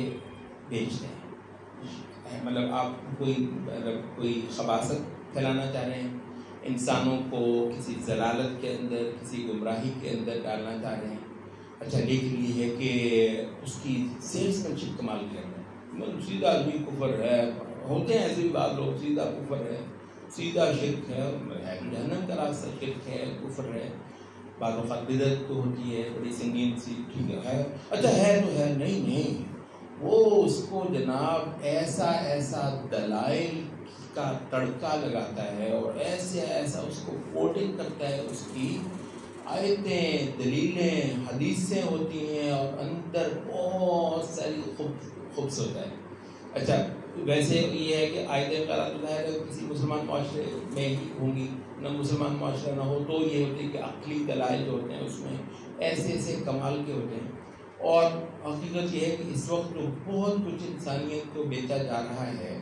بیچتے ہیں. مطلب آپ کوئی خباثت پھیلانا چاہ رہے ہیں، انسانوں کو کسی ضلالت کے اندر، کسی گمراہی کے اندر ڈالنا چاہ رہے ہیں. اچھا، لیکن یہ ہے کہ اس کی سیلس مین شپ کمال کر رہے ہیں. مطلب سیدھا بھی کفر ہے، ہوتے ہیں ایسے بھی بعض لوگ، سیدھا کفر ہے، سیدھا شرک ہے، جہنم کا راستہ شرک ہے، کفر ہے. بعض اوقات بدعت تو ہوتی ہے بڑی سنگین سی، ٹھیک ہے، اچھا ہے تو ہے، نہیں وہ اس کو جناب ایسا دلائل کا تڑکا لگاتا ہے اور ایسا اس کو کوٹنگ کرتا ہے. اس کی آیتیں، دلیلیں، حدیثیں ہوتی ہیں اور اندر بہت ساری خوبصورت ہوتا ہے. اچھا، ویسے یہ ہے کہ آیتیں وغیرہ تو ظاہر ہے کسی مسلمان معاشرے میں ہی ہوں گی، نہ مسلمان معاشرہ نہ ہو تو یہ ہوتی ہے کہ عقلی دلائل جو ہوتے ہیں اس میں ایسے کمال کے ہوتے ہیں. اور حقیقت یہ ہے کہ اس وقت جو بہت کچھ انسانیت کو بیچا جا رہا ہے،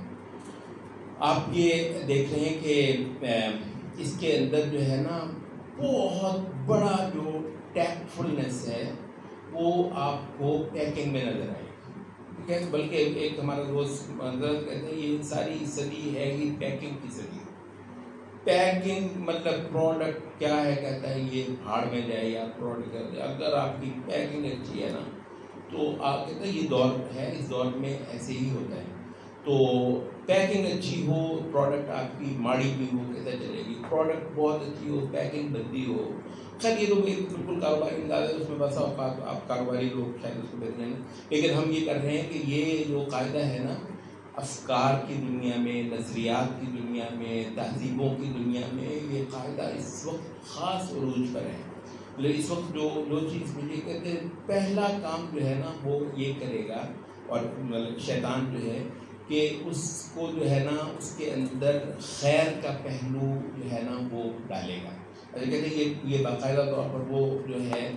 آپ یہ دیکھ رہے ہیں کہ اس کے اندر جو ہے نا بہت بڑا جو ٹیکٹ فلنس ہے وہ آپ کو پیکنگ میں نظر آئے. بلکہ ایک ہمارا دوست کہتے ہیں یہ ساری صدی ہے ہی پیکنگ کی صدی. پیکنگ مطلب پروڈکٹ کیا ہے، کہتا ہے یہ بھاڑ میں جائے یا پروڈکٹ کر دے. اگر آپ کی پیکنگ اچھی ہے نا تو آپ کہتے ہیں یہ دور ہے، اس دور میں ایسے ہی ہوتا ہے. تو پیکنگ اچھی ہو، پروڈکٹ آپ کی ماڑی بھی ہو کیسا چلے گی. پروڈکٹ بہت اچھی ہو، پیکنگ بندی ہو. خیر یہ تو بالکل کاروباری انداز ہے، اس میں بس اوقات آپ کاروباری لوگ شاید اس کو بہتر ہیں. لیکن ہم یہ کر رہے ہیں کہ یہ جو قاعدہ ہے نا افکار کی دنیا میں، نظریات کی دنیا میں، تہذیبوں کی دنیا میں، یہ قاعدہ اس وقت خاص عروج پر ہے. لیکن اس وقت جو چیز مجھے کہتے ہیں پہلا کام جو ہے نا وہ یہ کرے گا، اور شیطان جو ہے کہ اس کو جو ہے نا اس کے اندر خیر کا پہلو جو ہے نا وہ ڈالے گا. کہتے ہیں یہ باقاعدہ طور پر وہ جو ہے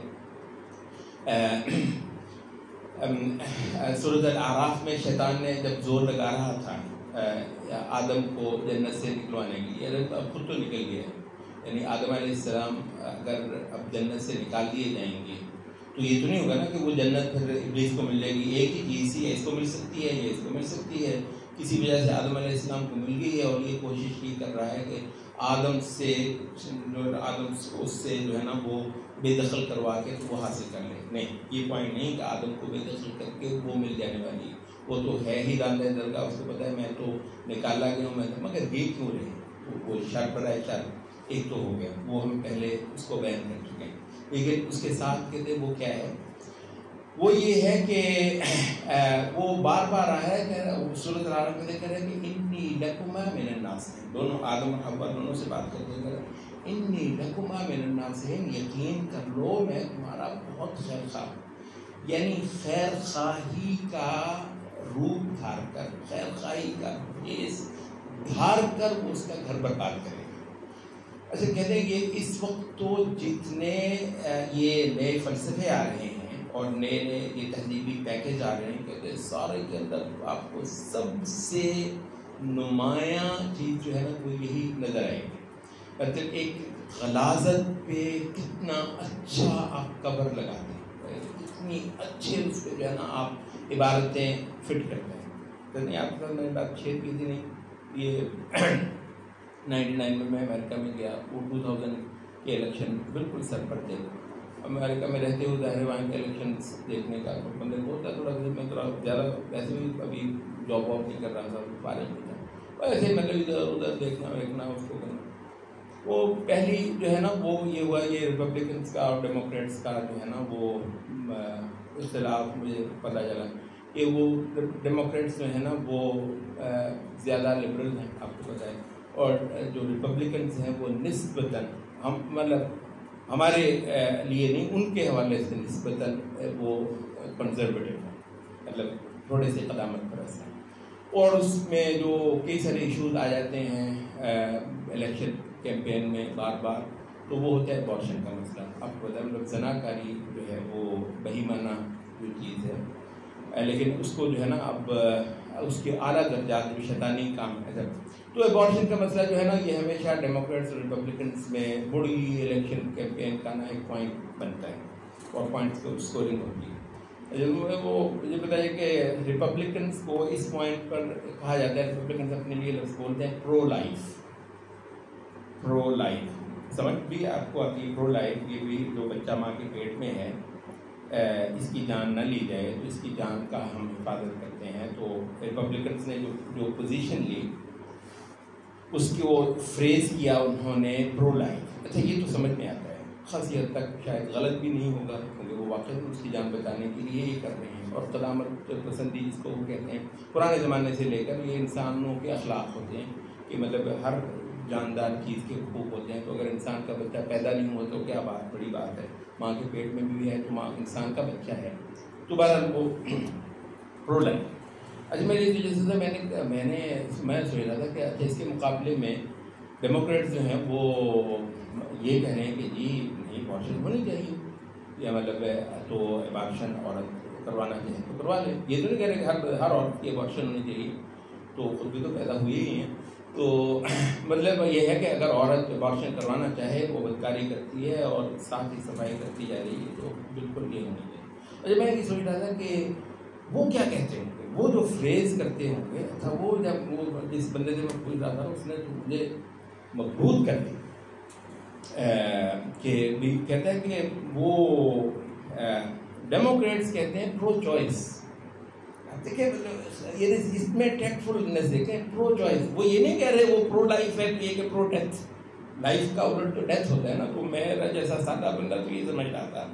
سورۃ الاعراف میں شیطان نے جب زور لگا رہا تھا آدم کو جنت سے نکلوانے کے لیے، اب خود تو نکل گیا، یعنی آدم علیہ السلام اگر اب جنت سے نکال دیے جائیں گے تو یہ تو نہیں ہوگا نا کہ وہ جنت پھر ابلیس کو مل جائے گی. ایک ہی چیز ہی ہے، اس کو مل سکتی ہے، یہ اس کو مل سکتی ہے. کسی وجہ سے آدم علیہ السلام کو مل گئی ہے اور یہ کوشش یہ کر رہا ہے کہ آدم سے اس سے جو ہے نا وہ بے دخل کروا کے وہ حاصل کر لے. نہیں، یہ پوائنٹ نہیں کہ آدم کو بے دخل کر کے وہ مل جانے والی ہے. وہ تو ہے ہی راندہ درگاہ، اس کو پتہ ہے میں تو نکالا گیا ہوں. میں مگر یہ کیوں رہے؟ وہ شر پر ہے، شر ایک تو ہو گیا، وہ ہم پہلے اس کو بیان کر چکے ہیں. لیکن اس کے ساتھ کہتے وہ کیا ہے، وہ یہ ہے کہ وہ بار بار آیا ہے کہ سورۃ الاعراف میں ذکر ہے کہ انی لکما من الناصحین. دونوں آدم اور حوا دونوں سے بات کرتے ہیں، انی لکما من الناصحین، یقین کر لو میں تمہارا بہت خیر خواہ ہوں. یعنی خیر خواہی کا روپ دھار کر، خیر خواہی کا بھیس دھار کر وہ اس کا گھر برباد کرے گا. اچھا، کہتے ہیں کہ اس وقت تو جتنے یہ نئے فلسفے آ رہے ہیں اور نئے یہ تہذیبی پیکج آ رہے ہیں، کہتے ہیں سارے کے اندر آپ کو سب سے نمایاں چیز جو ہے نا وہ یہی نظر آئے گی. مطلب ایک غلاظت پہ کتنا اچھا آپ کور لگاتے ہیں، کتنی اچھے اس پہ جو ہے نا آپ عبارتیں فٹ کرتے ہیں. کہتے ہیں آپ کے ساتھ میں نے بات شیئر کی تھی نہیں، یہ 99 میں امریکہ میں گیا، وہ 2000 کے الیکشن بالکل سر پر تھے. امریکہ میں رہتے ہوئے ظاہر وہاں کے الیکشنس دیکھنے کا بندے کو ہوتا ہے تھوڑا. میں تھوڑا زیادہ ویسے بھی ابھی جاب واپ نہیں کر رہا تھا، فارغ نہیں تھا، ایسے مطلب ادھر ادھر دیکھنا اس کو کرنا. وہ پہلی جو ہے نا وہ یہ ہوا، یہ ریپبلکنس کا اور ڈیموکریٹس کا جو ہے نا وہ اختلاف مجھے پتہ چلا کہ وہ ڈیموکریٹس جو ہے نا وہ زیادہ لبرل ہیں، آپ کو پتہ ہے، اور جو ریپبلکنس ہیں وہ نسبتاً ہمارے لیے نہیں، ان کے حوالے سے نسبتاً وہ کنزرویٹو ہیں، مطلب تھوڑے سے قدامت پرست ہیں، اور اس میں جو کئی سارے ایشوز آ جاتے ہیں الیکشن کیمپین میں بار بار، تو وہ ہوتا ہے ابارشن کا مسئلہ. آپ کو پتہ ہے مطلب زنا کاری جو ہے وہ بہیمانہ جو چیز ہے، لیکن اس کو جو ہے نا اب اس کے اعلیٰ درجات بھی شیطانی کام ہے. تو ابارشن کا مسئلہ جو ہے نا یہ ہمیشہ ڈیموکریٹس اور ریپبلکنس میں بڑی الیکشن کیمپین کا نا ایک پوائنٹ بنتا ہے اور پوائنٹس کو اسکورنگ ہوتی ہے. وہ مجھے بتائیے کہ ریپبلکنس کو اس پوائنٹ پر کہا جاتا ہے، ریپبلکنس اپنے لیے لفظ بولتے ہیں پرو لائف. سمجھ بھی آپ کو آتی ہے پرو لائف، یہ بھی جو بچہ ماں کے پیٹ میں ہے اس کی جان نہ لی جائے تو اس کی جان کا ہم حفاظت کرتے ہیں. تو ریپبلکنس نے جو پوزیشن لی اس کی وہ فریز کیا انہوں نے پرو لائف. اچھا یہ تو سمجھ میں آتا ہے، خاصی حد تک شاید غلط بھی نہیں ہوگا کیونکہ وہ واقعی اس کی جان بچانے کے لیے یہ کر رہے ہیں. اور قدامت پسندی جس کو وہ کہتے ہیں، پرانے زمانے سے لے کر یہ انسانوں کے اخلاق ہوتے ہیں کہ مطلب ہر جاندار چیز کے حقوق ہوتے ہیں. تو اگر انسان کا بچہ پیدا نہیں ہوا تو کیا بڑی بات ہے، ماں کے پیٹ میں بھی ہے تو ماں انسان کا بچہ ہے. تو بہرحال وہ پرو لائف. اچھا میری جیسے میں سوچ رہا تھا کہ اچھا اس کے مقابلے میں ڈیموکریٹس جو ہیں وہ یہ کہہ رہے ہیں کہ جی نہیں ابارشن ہونی چاہیے، یا مطلب تو ابارشن عورت کروانا چاہیے تو کروا لیں. یہ تو نہیں کہہ رہے کہ ہر عورت کی ابارشن ہونی چاہیے، تو خود بھی تو پیدا ہوئے ہی ہیں. تو مطلب یہ ہے کہ اگر عورت ابارشن کروانا چاہے وہ بدکاری کرتی ہے اور ساتھ ہی صفائی کرتی جا رہی ہے تو بالکل یہ ہونی چاہیے. اچھا میں یہ سوچ رہا تھا کہ وہ کیا کہتے ہوں گے، وہ جو فریز کرتے ہوں گے. اچھا وہ جب وہ جس بندے سے میں پوچھ رہا تھا اس نے مجھے مضبوط کر دی کہ کہتا ہے کہ وہ ڈیموکریٹس کہتے ہیں پرو چوائس. دیکھیں اس میں ٹیکٹ فلنس دیکھیں، پرو چوائس. وہ یہ نہیں کہہ رہے وہ پرو لائف ہے یہ کہ پرو ڈیتھ. لائف کا الٹ تو ڈیتھ ہوتا ہے نا. تو میرا جیسا سادہ بندہ تو یہ سمجھ رہا تھا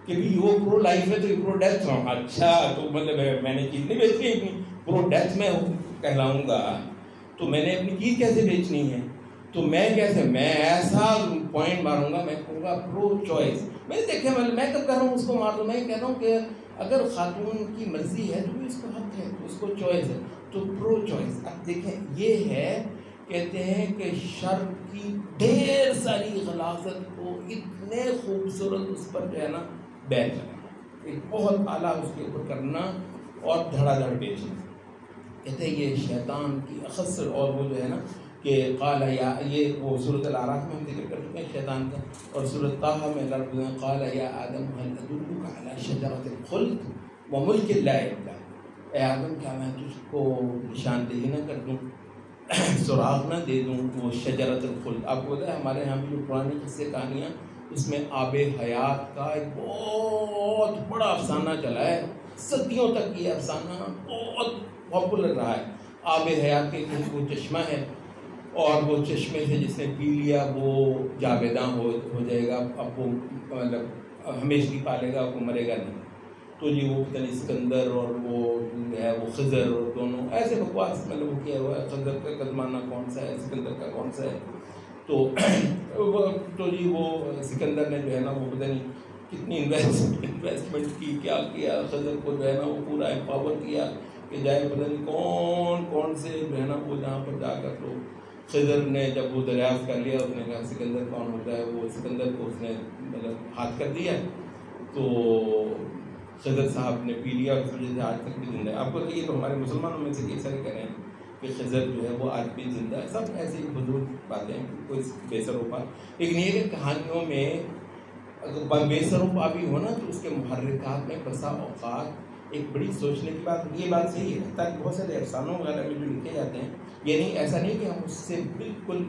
کہ بھی وہ پرو لائف ہے تو یہ پرو ڈیتھ ہوں. اچھا تو مطلب میں نے چیز نہیں بیچنی اپنی، پرو ڈیتھ میں کہلاؤں گا تو میں نے اپنی چیز کیسے بیچنی ہے؟ تو میں ایسا پوائنٹ ماروں گا، میں کہوں گا پرو چوائس. میں دیکھیں میں کب کہہ رہا ہوں اس کو مار دوں، میں کہہ رہا ہوں کہ اگر خاتون کی مرضی ہے تو اس کو حق ہے، اس کو چوائس ہے، تو پرو چوائس. اب دیکھیں یہ ہے، کہتے ہیں کہ شر کی ڈھیر ساری غلاظت کو اتنے خوبصورت اس پر جو ہے نا بیان کرنا، ایک بہت اعلیٰ اس کے اوپر کرنا اور دھڑا دھڑ بیچنا. کہتے ہیں یہ شیطان کی اخص. اور وہ جو ہے نا کہ قال یا، یہ وہ سورۃ الاعراف میں ہم ذکر کر چکے ہیں شیطان کا، اور سورۃ طٰہٰ میں اللہ رب العالمین قال یا آدم هل ادلک علی شجرۃ الخلد وملک لا یبلی. اے آدم کیا میں تجھ کو نشاندہی نہ کر دوں، سراغ نہ دے دوں وہ شجرۃ الخلد. آپ کو پتہ ہے ہمارے یہاں بھی جو پرانی قصے کہانیاں اس میں آب حیات کا ایک بہت بڑا افسانہ چلا ہے، صدیوں تک یہ افسانہ بہت پاپولر رہا ہے. آب حیات کے وہ چشمہ ہے اور وہ چشمے سے جس نے پی لیا وہ جاویداں ہو جائے گا، اب وہ مطلب ہمیشہ پالے گا، وہ مرے گا نہیں. تو جی وہ پتہ نہیں سکندر اور وہ ہے وہ خضر اور دونوں ایسے بکواس مطلب وہ کیا ہوا ہے، خضر کا قدمانہ کون سا ہے، سکندر کا کون سا ہے. تو جی وہ سکندر نے جو ہے نا وہ پتہ نہیں کتنی انویسٹمنٹ کی، کیا کیا، خضر کو جو ہے نا وہ پورا امپاور کیا کہ جائے پتہ نہیں کون سے جو ہے نا وہ جہاں پر جا کر. تو خضر نے جب وہ دریافت کر لیا، اس نے کہا سکندر کون ہوتا ہے، وہ سکندر کو اس نے مطلب ہاتھ کر دیا. تو خضر صاحب نے پی لیا، اس وجہ سے آج تک بھی زندہ ہے. آپ کو یہ تو ہمارے مسلمانوں میں سے کئی سارے کہہ رہے ہیں کہ خضر جو ہے وہ آج بھی زندہ ہے. سب ایسی بزرگ باتیں کوئی بے سروپا، لیکن یہ کہ کہانیوں میں اگر بے سروپا بھی ہونا تو اس کے محرکات میں بسا اوقات ایک بڑی سوچنے کی بات. یہ بات صحیح ہے، تاکہ بہت سارے افسانوں وغیرہ میں جو لکھے جاتے ہیں یہ نہیں، ایسا نہیں کہ ہم اس سے بالکل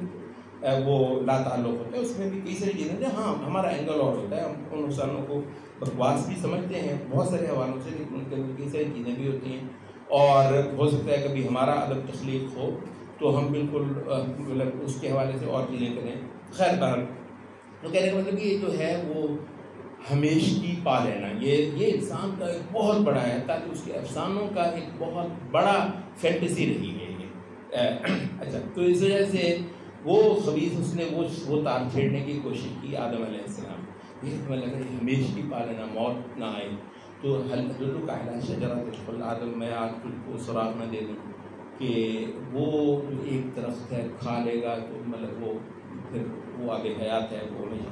وہ لا تعلق ہوتا ہے. اس میں بھی کئی ساری چیزیں ہیں، ہاں ہمارا اینگل اور ہوتا ہے، ہم ان افسانوں کو بکواس بھی سمجھتے ہیں بہت سارے حوالوں سے، لیکن ان کے اندر کئی ساری چیزیں بھی ہوتی ہیں. اور ہو سکتا ہے کبھی ہمارا ادب تخلیق ہو تو ہم بالکل مطلب اس کے حوالے سے اور چیزیں کریں. خیر بہرحال تو کہنے کا مطلب یہ جو ہے وہ ہمیشگی پا لینا، یہ انسان کا ایک بہت بڑا ہے، تاکہ اس کے افسانوں کا ایک بہت بڑا فینٹیسی رہی ہے یہ. اچھا تو اس وجہ سے وہ خبیث اس نے وہ تار چھیڑنے کی کوشش کی آدم علیہ السلام، یہ تمہیں لگ رہا ہے ہمیشہ کی پالنا موت نہ آئے تو حل ادلک علی شجرۃ الخلد، آدم میں آج تجھ کو سراغ نہ دے دوں کہ وہ ایک درخت ہے کھا لے گا تو مطلب وہ پھر وہ آگے حیات ہے وہ نہیں،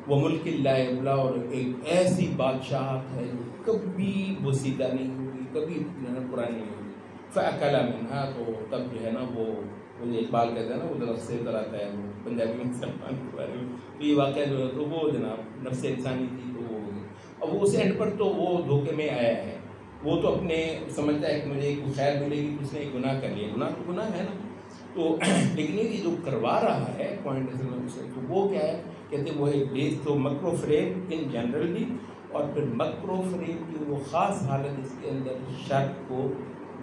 وہ ملک لا یبلی، اور ایک ایسی بادشاہت ہے جو کبھی بوسیدہ نہیں ہوگی، کبھی پرانی نہیں ہوگی، فأکل منہا، تو تب جو ہے نا وہ اقبال کہتے ہیں نا وہ درخت سے اتر آتا ہے، وہ پنجابی میں سلمان کے بارے میں، تو یہ واقعہ جو ہے تو وہ جناب نفس انسانی تھی تو وہ ہوگی، اب وہ اس اینڈ پر تو وہ دھوکے میں آیا ہے، وہ تو اپنے سمجھتا ہے کہ مجھے ایک خیر ملے گی تو اس نے ایک گناہ کر لیا، گناہ تو گناہ ہے نا، تو لیکن یہ جو کروا رہا ہے پوائنٹ سے تو وہ کیا ہے، کہتے ہیں وہ ایک بیس تو مکرو فریب ان جنرل بھی، اور پھر مکرو فریب کی وہ خاص حالت اس کے اندر شرک کو،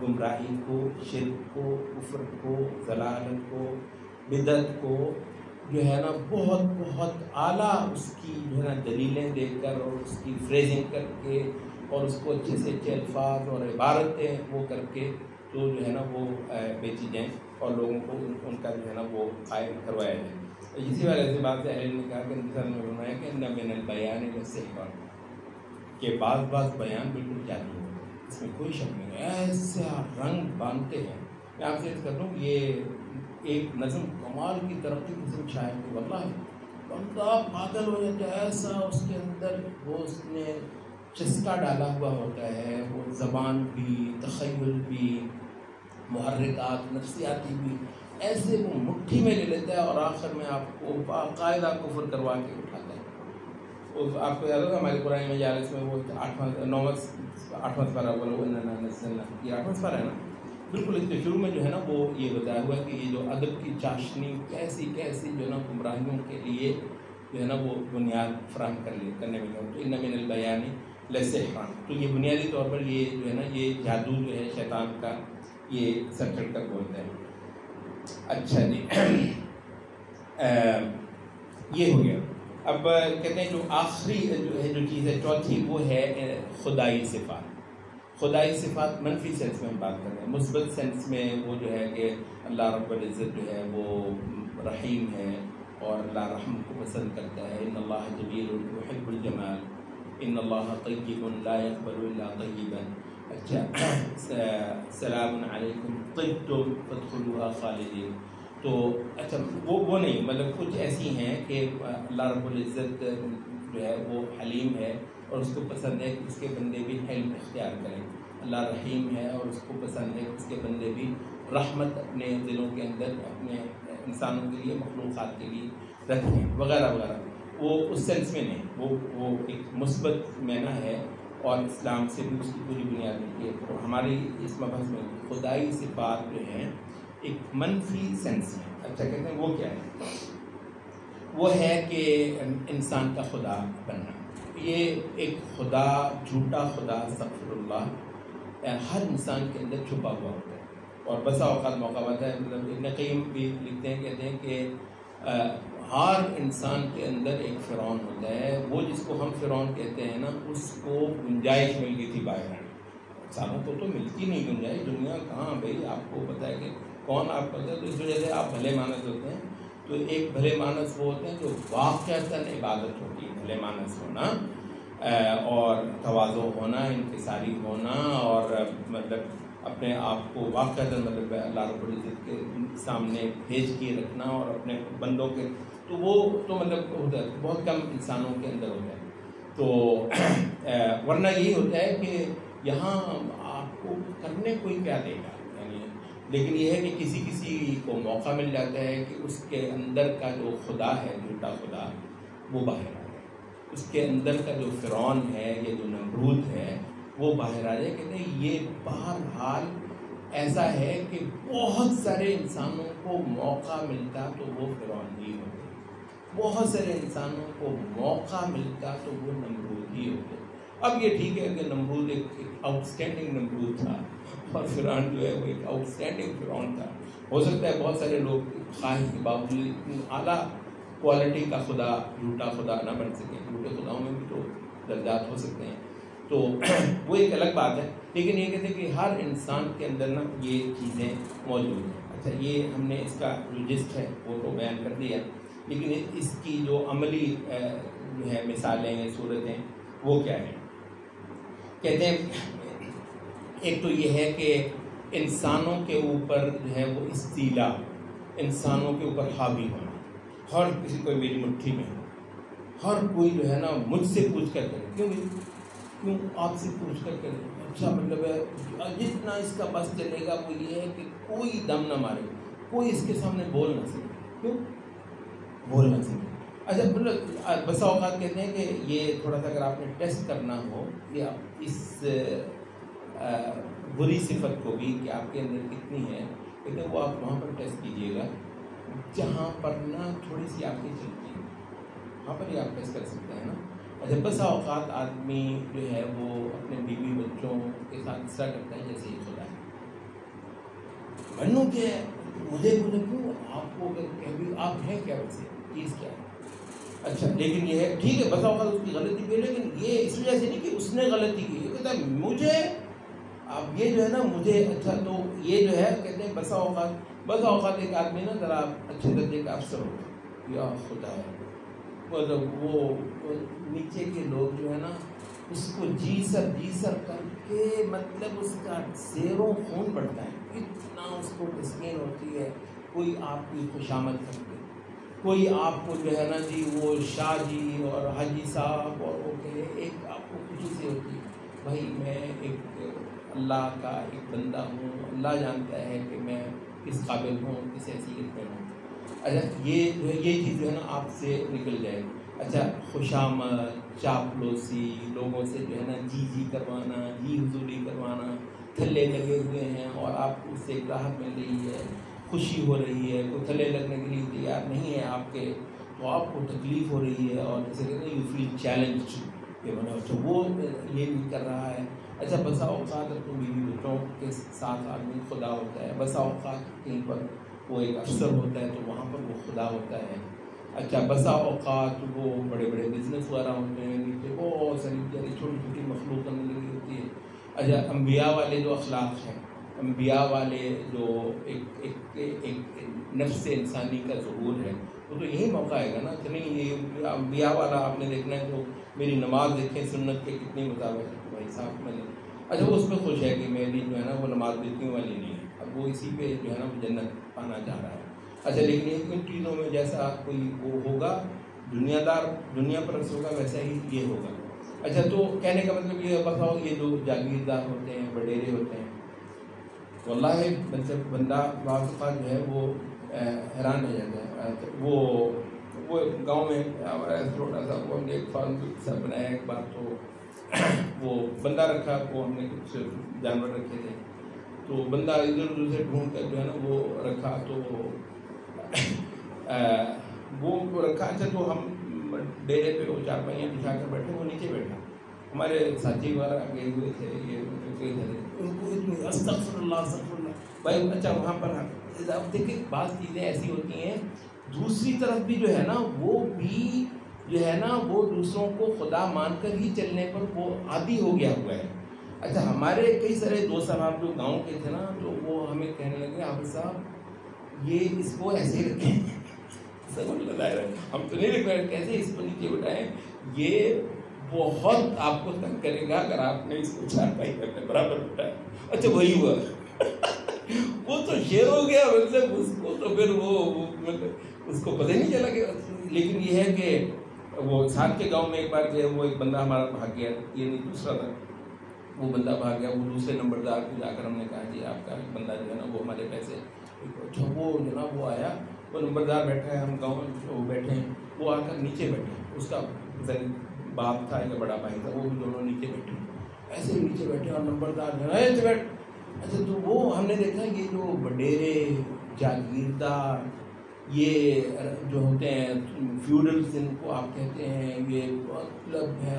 گمراہی کو، شرک کو، کفر کو، ضلالت کو، بدعت کو جو ہے نا بہت بہت اعلیٰ اس کی جو ہے نا دلیلیں دے کر اور اس کی فریزنگ کر کے اور اس کو اچھے سے اچھے الفاظ اور عبارتیں وہ کر کے تو جو ہے نا وہ بیچی جائیں اور لوگوں کو ان کا جو ہے نا وہ قائم کروایا جائے۔ اسی وجہ سے بعض اہل نے کہا کہ مثال میں فرمایا کہ ان من البیان للسحر، کہ بعض بیان بالکل جادو ہے، اس میں کوئی شک نہیں ہے، ایسا رنگ باندھتے ہیں۔ میں آپ سے عرض کر دوں یہ ایک نظم کمال کی ترقی قسم شاعر کی، واللہ بندہ پاگل ہو جاتا ہے، ایسا اس کے اندر وہ اس نے چسکا ڈالا ہوا ہوتا ہے، وہ زبان بھی، تخیل بھی، محرکات نفسیاتی بھی ایسے وہ مٹھی میں لے لیتا ہے اور آخر میں آپ کو باقاعدہ کفر کروا کے اٹھاتا ہے۔ آپ کو یاد ہوگا ہمارے قرآن مجالس میں وہ 8واں سپارہ بولو اننا نزلنا، یہ 8واں سپارہ ہے نا، بالکل اس کے شروع میں جو ہے نا وہ یہ بتایا ہوا ہے کہ یہ جو ادب کی چاشنی کیسی کیسی جو ہے نا گمراہیوں کے لیے جو ہے نا وہ بنیاد فراہم کرنے میں تو ان من البیان للسحر، تو یہ بنیادی طور پر یہ جو ہے نا یہ جادو جو ہے شیطان کا یہ سر چڑھ کر بولتا ہے۔ اچھا جی یہ ہو گیا۔ اب کہتے ہیں جو آخری جو چیز ہے چوتھی وہ ہے خدائی صفات۔ خدائی صفات منفی سینس میں ہم بات کر رہے ہیں، مثبت سینس میں وہ جو ہے کہ اللہ رب العزت جو ہے وہ رحیم ہے اور اللہ رحم کو پسند کرتا ہے، ان اللہ جمیل یحب الجمال، ان اللہ طیب لا یقبل الا طیبا۔ اچھا سلام علیکم طبتم فادخلوها خالدین، تو اچھا وہ نہیں، مطلب کچھ ایسی ہیں کہ اللہ رب العزت جو ہے وہ حلیم ہے اور اس کو پسند ہے کہ اس کے بندے بھی حلم اختیار کریں، اللہ رحیم ہے اور اس کو پسند ہے کہ اس کے بندے بھی رحمت اپنے دلوں کے اندر اپنے انسانوں کے لیے، مخلوقات کے لیے رکھیں وغیرہ وغیرہ، وہ اس سینس میں نہیں، وہ ایک مثبت معنی ہے اور اسلام سے بھی اس کی پوری بنیاد ملتی ہے۔ تو ہماری اس مبحث میں خدائی صفات جو ہیں ایک منفی سینس میں، اچھا کہتے ہیں وہ کیا ہے؟ وہ ہے کہ انسان کا خدا بننا، یہ ایک خدا، جھوٹا خدا استغفر اللہ ہر انسان کے اندر چھپا ہوا ہوتا ہے، اور بسا اوقات موقع پاتا ہے، مطلب ابن قیم بھی لکھتے ہیں، کہتے ہیں کہ ہر انسان کے اندر ایک فرعون ہوتا ہے، وہ جس کو ہم فرعون کہتے ہیں نا اس کو گنجائش مل گئی تھی باہر آنے، انسانوں کو تو ملتی نہیں گنجائش، دنیا کہاں بھائی، آپ کو پتہ ہے کہ کون آپ کو، تو اس وجہ سے آپ بھلے مانس ہوتے ہیں، تو ایک بھلے مانس وہ ہوتے ہیں جو واقعتاً عبادت ہوتی ہے، بھلے مانس ہونا اور تواضع ہونا، انکساری ہونا، اور مطلب اپنے آپ کو واقعتاً مطلب اللہ رب العزت کے سامنے بھیج کے رکھنا اور اپنے بندوں کے، تو وہ تو مطلب ہوتا ہے بہت کم انسانوں کے اندر ہوتا ہے، تو ورنہ یہی ہوتا ہے کہ یہاں آپ کو کرنے کوئی کیا دے گا، یعنی لیکن یہ ہے کہ کسی کو موقع مل جاتا ہے کہ اس کے اندر کا جو خدا ہے، جھوٹا خدا، وہ باہر آ جائے، اس کے اندر کا جو فرعون ہے یا جو نمرود ہے وہ باہر آ جائے۔ کہتے ہیں یہ بہرحال ایسا ہے کہ بہت سارے انسانوں کو موقع ملتا تو وہ فرعون ہی ہوتے، بہت سارے انسانوں کو موقع ملتا تو وہ نمرود ہی ہوتے۔ اب یہ ٹھیک ہے کہ نمرود ایک آؤٹ اسٹینڈنگ نمرود تھا اور فرعون جو ہے وہ ایک آؤٹ اسٹینڈنگ فرعون تھا، ہو سکتا ہے بہت سارے لوگ خواہش کے باوجود اتنی اعلیٰ کوالٹی کا خدا، جھوٹا خدا نہ بن سکے، جھوٹے خداؤں میں بھی تو درجات ہو سکتے ہیں، تو وہ ایک الگ بات ہے، لیکن یہ کہتے ہیں کہ ہر انسان کے اندر نا یہ چیزیں موجود ہیں۔ اچھا، یہ ہم نے اس کا جو جسٹ ہے وہ تو بیان کر دیا، لیکن اس کی جو عملی جو ہے مثالیں صورتیں وہ کیا ہیں؟ کہتے ہیں ایک تو یہ ہے کہ انسانوں کے اوپر جو ہے وہ استیلا، انسانوں کے اوپر حاوی ہونا، ہر کسی کوئی میری مٹھی میں، ہر کوئی جو ہے نا مجھ سے پوچھ کر کرے، کیوں آپ سے پوچھ کر کرے؟ اچھا مطلب ہے جتنا اس کا بس چلے گا وہ یہ ہے کہ کوئی دم نہ مارے، کوئی اس کے سامنے بول نہ سکے، کیوں بول نہ سکے۔ اچھا مطلب بسا اوقات کہتے ہیں کہ یہ تھوڑا سا اگر آپ نے ٹیسٹ کرنا ہو یا اس بری صفت کو بھی کہ آپ کے اندر کتنی ہے، کہتے ہیں وہ آپ وہاں پر ٹیسٹ کیجیے گا جہاں پر نا تھوڑی سی آپ کی چلتی ہے، وہاں پر ہی آپ ٹیسٹ کر سکتے ہیں نا۔ اچھا بسا اوقات آدمی جو ہے وہ اپنے بیوی بچوں کے ساتھ اس طرح کرتا ہے جیسے یہ خدا ہے، بنو کیا ہے مجھے کیوں آپ کو کبھی آپ ہیں کیا، ویسے چیز کیا ہے؟ اچھا لیکن یہ ہے ٹھیک ہے بسا اوقات اس کی غلطی بھی ہے، لیکن یہ اس وجہ سے نہیں کہ اس نے غلطی کی، یہ کہتا ہے مجھے اب یہ جو ہے نا مجھے، اچھا تو یہ جو ہے کہتے ہیں بسا اوقات ایک آدمی نا ذرا اچھے درجے کا افسر ہوتا ہے، یا خدا ہے مطلب وہ نیچے کے لوگ جو ہے نا اس کو جی سر کر کے مطلب اس کا زیروں خون بڑھتا ہے، اتنا اس کو تسکین ہوتی ہے، کوئی آپ کی خوشامد کرتے، کوئی آپ کو جو ہے نا جی وہ شاہ جی اور حاجی صاحب اور وہ کہ ایک آپ کو خوشی سے ہوتی ہے، بھائی میں ایک اللہ کا ایک بندہ ہوں، اللہ جانتا ہے کہ میں کس قابل ہوں، کس حیثیت میں ہوں۔ اچھا یہ جو ہے یہ چیز جو ہے نا آپ سے نکل جائے۔ اچھا خوشامد، چاپلوسی، لوگوں سے جو ہے نا جی کروانا، جی حضوری کروانا، تھلے لگے ہوئے ہیں اور آپ کو اس سے ایک راحت مل رہی ہے، خوشی ہو رہی ہے، کوئی تھلے لگنے کے لیے تیار نہیں ہے آپ کے، تو آپ کو تکلیف ہو رہی ہے اور جیسے کہتے ہیں یو فیل چیلنجڈ کہ مطلب اچھا وہ یہ بھی کر رہا ہے۔ اچھا بسا اوقات اپنے بیوی بچوں کے ساتھ آدمی خدا ہوتا ہے، بسا اوقات کہیں پر وہ ایک افسر ہوتا ہے تو وہاں پر وہ خدا ہوتا ہے۔ اچھا بسا اوقات وہ بڑے بڑے بزنس وغیرہ ہوتے ہیں، نیچے بہت ساری چھوٹی چھوٹی مخلوق کرنے لگی ہوتی ہے۔ اچھا انبیاء والے جو اخلاق ہیں، انبیاء والے جو ایک نفس انسانی کا ظہور ہے، وہ تو یہی موقع آئے گا نا کہ نہیں یہ انبیاء والا آپ نے دیکھنا ہے تو میری نماز دیکھیں سنت کے کتنی مطابق ہے، بھائی صاحب میں نے اچھا وہ اس پہ خوش ہے کہ میری جو ہے نا وہ نماز دیکھنے والی نہیں ہے، اب وہ اسی پہ جو ہے نا وہ جنت پانا چاہ رہا ہے۔ اچھا لیکن ان چیزوں میں جیسا کوئی وہ ہوگا دنیا پر رس ہوگا ویسا ہی یہ ہوگا۔ اچھا تو کہنے کا مطلب یہ بتاؤ یہ جو جاگیردار ہوتے ہیں، وڈیرے ہوتے ہیں، واللہ مطلب بندہ بعض اوقات جو ہے وہ حیران رہ جاتا ہے۔ وہ گاؤں میں تھوڑا سا وہ ہم نے ایک فارم سا بنایا ایک بار، تو وہ بندہ رکھا، وہ ہم نے کچھ جانور رکھے تھے، تو بندہ ادھر ادھر سے ڈھونڈ کر جو ہے نا وہ رکھا، تو وہ رکھا۔ اچھا تو ہم ڈیرے پہ وہ چار پائیاں بچھا کر بیٹھے، وہ نیچے بیٹھا، ہمارے ساتھی وغیرہ گئے ہوئے تھے، یہ ان کو اتنی استغفر اللہ بھائی۔ اچھا وہاں پر اب دیکھیں بعض چیزیں ایسی ہوتی ہیں، دوسری طرف بھی جو ہے نا وہ بھی جو ہے نا وہ دوسروں کو خدا مان کر ہی چلنے پر وہ عادی ہو گیا ہوا ہے۔ اچھا ہمارے کئی سارے دوست صاحب جو گاؤں کے تھے نا، تو وہ ہمیں کہنے لگے حافظ صاحب یہ اس کو ایسے ہی رکھیں، ہم تو نہیں رکھ رہے، کیسے اس کو نیچے بٹھائیں، یہ بہت آپ کو تنگ کرے گا اگر آپ نے اس کو چار پائی کرنے برابر بٹھایا۔ اچھا وہی ہوا وہ تو شیر ہو گیا، مطلب اس کو تو پھر وہ اس کو پتہ نہیں چلا کہ، لیکن یہ ہے کہ وہ ساتھ کے گاؤں میں ایک بار جو وہ ایک بندہ ہمارا بھاگ گیا، یہ نہیں دوسرا تھا، وہ بندہ بھاگ گیا، وہ دوسرے نمبردار کو جا کر ہم نے کہا جی آپ کا بندہ جو ہے نا وہ ہمارے پیسے، اچھا وہ جو نا وہ آیا، وہ نمبردار بیٹھا ہے، ہم گاؤں میں بیٹھے ہیں، وہ آ کر نیچے بیٹھے، اس کا باپ تھا یا بڑا بھائی تھا، وہ بھی دونوں نیچے بیٹھے، ایسے نیچے بیٹھے اور نمبردار جو ہے بیٹھ۔ اچھا تو وہ ہم نے دیکھا یہ جو وڈیرے جاگیردار یہ جو ہوتے ہیں فیوڈلز جن کو آپ کہتے ہیں، یہ مطلب ہے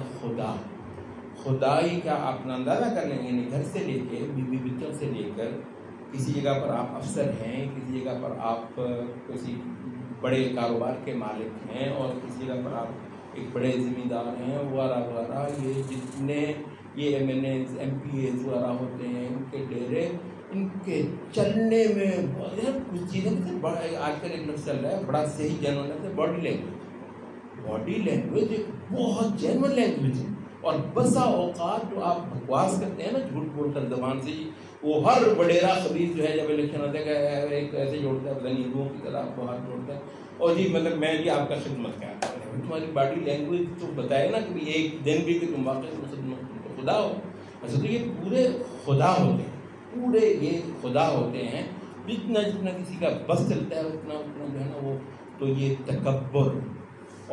خدائی کا آپ اندازہ کر لیں، یعنی گھر سے لے کے بیوی بچوں سے لے کر کسی جگہ پر آپ افسر ہیں، کسی جگہ پر آپ کسی بڑے کاروبار کے مالک ہیں، اور کسی جگہ پر آپ ایک بڑے ذمہ دار ہیں وغیرہ وغیرہ، یہ جتنے یہ M N As M P As وغیرہ ہوتے ہیں، ان کے ڈیرے، ان کے چلنے میں کچھ چیزیں آج کل ایک لفظ چل رہا ہے بڑا صحیح جینون ہے، باڈی لینگویج. باڈی لینگویج ایک بہت جینون لینگویج ہے. اور بسا اوقات جو آپ بکواس کرتے ہیں نا جھوٹ بول کر زبان سے، وہ ہر وڈیرا خبیث جو ہے جب الیکشن ہوتا ہے ایک ایسے جوڑتا ہے پتہ نہیں ہندوؤں کی طرح آپ کو ہاتھ جوڑتا ہے اور جی مطلب میں جی آپ کا خدمت کیا کرتا ہوں. تمہاری باڈی لینگویج تو بتائے نا کہ ایک دن بھی کہ تم واقعی خدمت خدا ہو. اچھا تو یہ پورے خدا ہوتے ہیں، پورے یہ خدا ہوتے ہیں. جتنا جتنا کسی کا بس چلتا ہے اتنا اتنا جو ہے نا وہ، تو یہ تکبر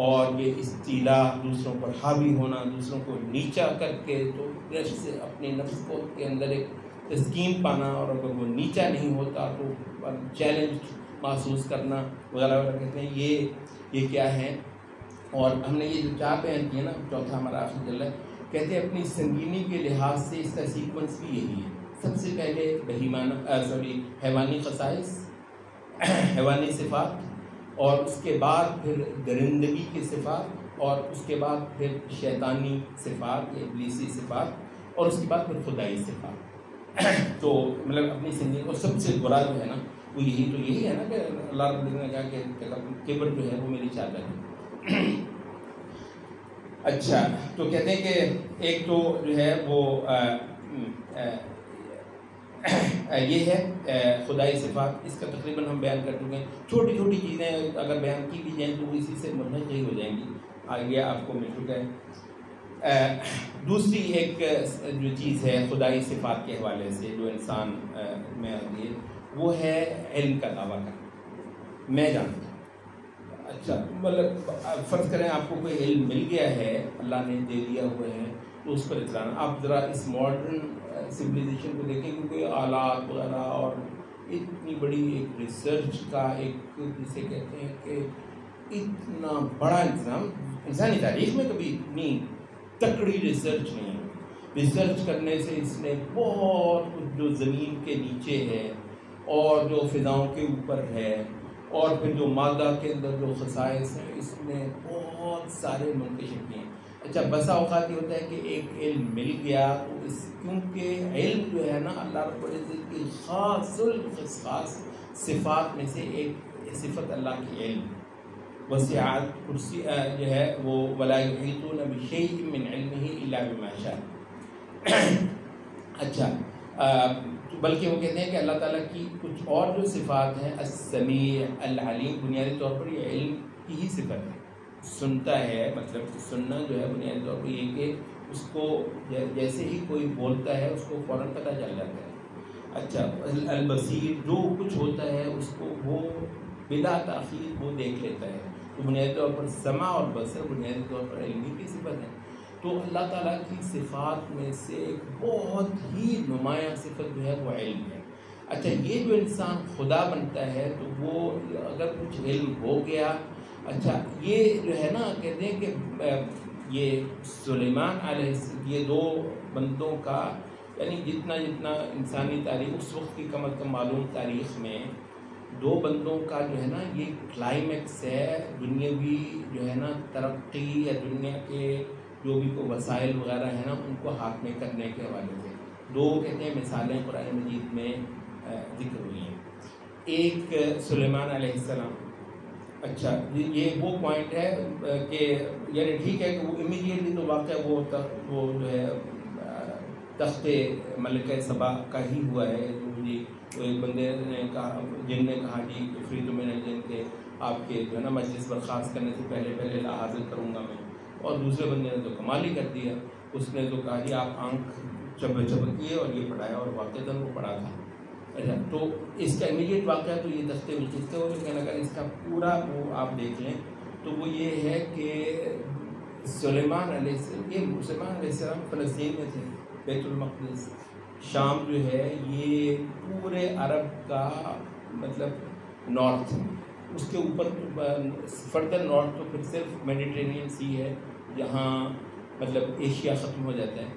اور یہ استیلا، دوسروں پر حاوی ہونا، دوسروں کو نیچا کر کے تو نفس سے اپنے نفس کو کے اندر ایک تسکین پانا، اور اگر وہ نیچا نہیں ہوتا تو چیلنج محسوس کرنا وغیرہ وغیرہ کہتے ہیں یہ کیا ہے. اور ہم نے یہ جو چار بیان کیے نا، چوتھا ہمارا آخر چل رہا ہے، کہتے ہیں اپنی سنگینی کے لحاظ سے اس کا سیکوینس بھی یہی ہے. سب سے پہلے حیوانی خصائص، حیوانی صفات، اور اس کے بعد پھر درندگی کی صفات، اور اس کے بعد پھر شیطانی صفات یا ابلیسی صفات، اور اس کے بعد پھر خدائی صفات. تو مطلب اپنی زندگی کو سب سے برا جو ہے نا وہ یہی ہے نا کہ اللہ رب العزت نے کہا کہ کبر جو ہے وہ میری چادر ہے. اچھا تو کہتے ہیں کہ ایک تو جو ہے وہ یہ ہے خدائی صفات، اس کا تقریباً ہم بیان کر چکے ہیں. چھوٹی چھوٹی چیزیں اگر بیان کی بھی جائیں تو وہ اسی سے منحصر ہو جائیں گی. آگے آپ کو مل چکا ہے. دوسری ایک جو چیز ہے خدائی صفات کے حوالے سے جو انسان میں آتی ہے وہ ہے علم کا دعویٰ کرنا. میں جانتا ہوں. اچھا مطلب فرض کریں آپ کو کوئی علم مل گیا ہے، اللہ نے دے دیا ہوا ہے، تو اس پر اطلاع. آپ ذرا اس ماڈرن سویلائزیشن کو دیکھیں کہ کوئی آلات وغیرہ اور اتنی بڑی ایک ریسرچ کا ایک جسے کہتے ہیں کہ اتنا بڑا انتظام انسانی تاریخ میں کبھی اتنی تکڑی ریسرچ نہیں ہے. ریسرچ کرنے سے اس نے بہت کچھ جو زمین کے نیچے ہے اور جو فضاؤں کے اوپر ہے اور پھر جو مادہ کے اندر جو خصائص ہیں اس نے بہت سارے منتشر کیے ہیں. اچھا بسا اوقات یہ ہوتا ہے کہ ایک علم مل گیا تو کیونکہ علم جو ہے نا اللہ رب العزت کی خاص الخصاص صفات میں سے ایک صفت اللہ کی علم. وسعت کرسی جو ہے وہ ولا یحیطون بشیء من علمہ الا بما شاء. اچھا بلکہ وہ کہتے ہیں کہ اللہ تعالیٰ کی کچھ اور جو صفات ہیں السمیع العلیم، بنیادی طور پر یہ علم کی ہی صفت ہے. سنتا ہے، مطلب سننا جو ہے بنیادی طور پر یہ کہ اس کو جیسے ہی کوئی بولتا ہے اس کو فوراً پتہ چل جاتا ہے. اچھا البصیر، جو کچھ ہوتا ہے اس کو وہ بلا تاخیر وہ دیکھ لیتا ہے. تو بنیادی طور پر سمع اور بصر بنیادی طور پر علمی کی صفت ہے. تو اللہ تعالیٰ کی صفات میں سے ایک بہت ہی نمایاں صفت جو ہے وہ علم ہے. اچھا یہ جو انسان خدا بنتا ہے تو وہ اگر کچھ علم ہو گیا، اچھا یہ جو ہے نا کہتے ہیں کہ یہ سلیمان علیہ السلام، یہ دو بندوں کا یعنی جتنا انسانی تاریخ اس وقت کی کم از کم معلوم تاریخ میں دو بندوں کا جو ہے نا یہ کلائمیکس ہے دنیاوی جو ہے نا ترقی یا دنیا کے جو بھی کوئی وسائل وغیرہ ہیں نا ان کو ہاتھ میں کرنے کے حوالے سے. دو کہتے ہیں مثالیں قرآن مجید میں ذکر ہوئی ہیں. ایک سلیمان علیہ السلام. اچھا یہ وہ پوائنٹ ہے کہ یعنی ٹھیک ہے کہ وہ امیڈیٹلی تو واقعہ وہ جو ہے تخت ملکہ سبا کا ہی ہوا ہے. جی تو ایک بندے نے کہا، جن نے کہا جی عفریت من الجن کے آپ کے جو ہے نا مجلس برخاست کرنے سے پہلے لا حاضر کروں گا میں. اور دوسرے بندے نے تو کمال ہی کر دیا، اس نے تو کہا جی آپ آنکھ چبک کیے اور یہ پڑھایا اور واقعتاً وہ پڑھا تھا. اچھا تو اس کا امیڈیٹ واقعہ تو یہ تخت بلقیس کا ہو، لیکن اگر اس کا پورا وہ آپ دیکھ لیں تو وہ یہ ہے کہ سلیمان علیہ السلام فلسطین میں تھے، بیت المقدس شام جو ہے یہ پورے عرب کا مطلب نارتھ، اس کے اوپر فردر نارتھ تو پھر صرف میڈیٹرینین سی ہے جہاں مطلب ایشیا ختم ہو جاتا ہے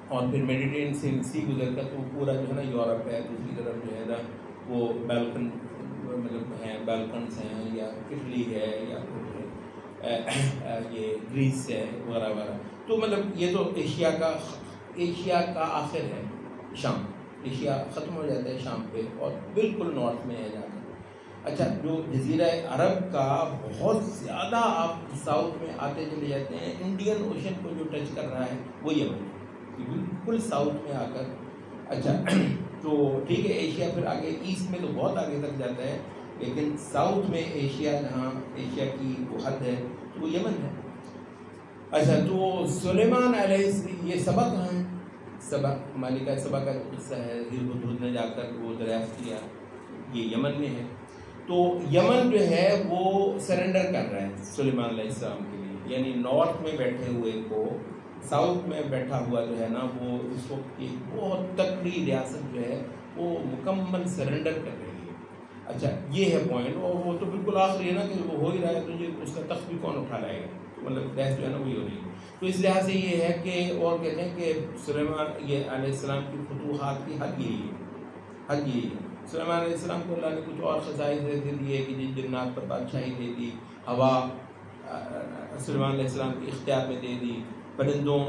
اور پھر میڈیٹرینین سی گزر کر تو پورا جو ہے نا یورپ ہے. دوسری طرف جو ہے نا وہ بالکن مطلب ہیں، بالکنس ہیں یا اٹلی ہے یا یہ گریس ہے وغیرہ وغیرہ. تو مطلب یہ تو ایشیا کا ایشیا کا آخر ہے شام، ایشیا ختم ہو جاتا ہے شام پہ اور بالکل نارتھ میں ہے جا کر. اچھا جو جزیرہ عرب کا بہت زیادہ آپ ساؤتھ میں آتے چلے جاتے ہیں، انڈین اوشن کو جو ٹچ کر رہا ہے وہ یمن ہے، بالکل ساؤتھ میں آ کر. اچھا تو ٹھیک ہے، ایشیا پھر آگے ایسٹ میں تو بہت آگے تک جاتا ہے، لیکن ساؤتھ میں ایشیا جہاں ایشیا کی وہ حد ہے تو وہ یمن ہے. اچھا تو سلیمان علیہ یہ سبا کہاں ہے؟ سبا مالکہ سبا کا جو قصہ ہے، ہدہد نے جا کر وہ دریافت کیا، یہ یمن میں ہے. تو یمن جو ہے وہ سرنڈر کر رہا ہے سلیمان علیہ السلام کے لیے، یعنی نارتھ میں بیٹھے ہوئے کو ساؤتھ میں بیٹھا ہوا جو ہے نا وہ اس وقت کی بہت تکڑی ریاست جو ہے وہ مکمل سرنڈر کر رہی ہے. اچھا یہ ہے پوائنٹ، اور وہ تو بالکل آخری ہے نا کہ وہ ہو ہی رہا ہے تو یہ اس کا تخت بھی کون اٹھا لائے گا، مطلب بحث جو ہے نا وہی ہو رہی ہے. تو اس لحاظ سے یہ ہے کہ اور کہتے ہیں کہ سلیمان یہ علیہ السلام کی فتوحات کی حد یہی ہے، حد یہی ہے. سلیمان علیہ السلام کو اللہ نے کچھ اور خصائص دے دیے کہ جنات پر بادشاہی دے دی، ہوا سلیمان علیہ السلام کے اختیار میں دے دی، پرندوں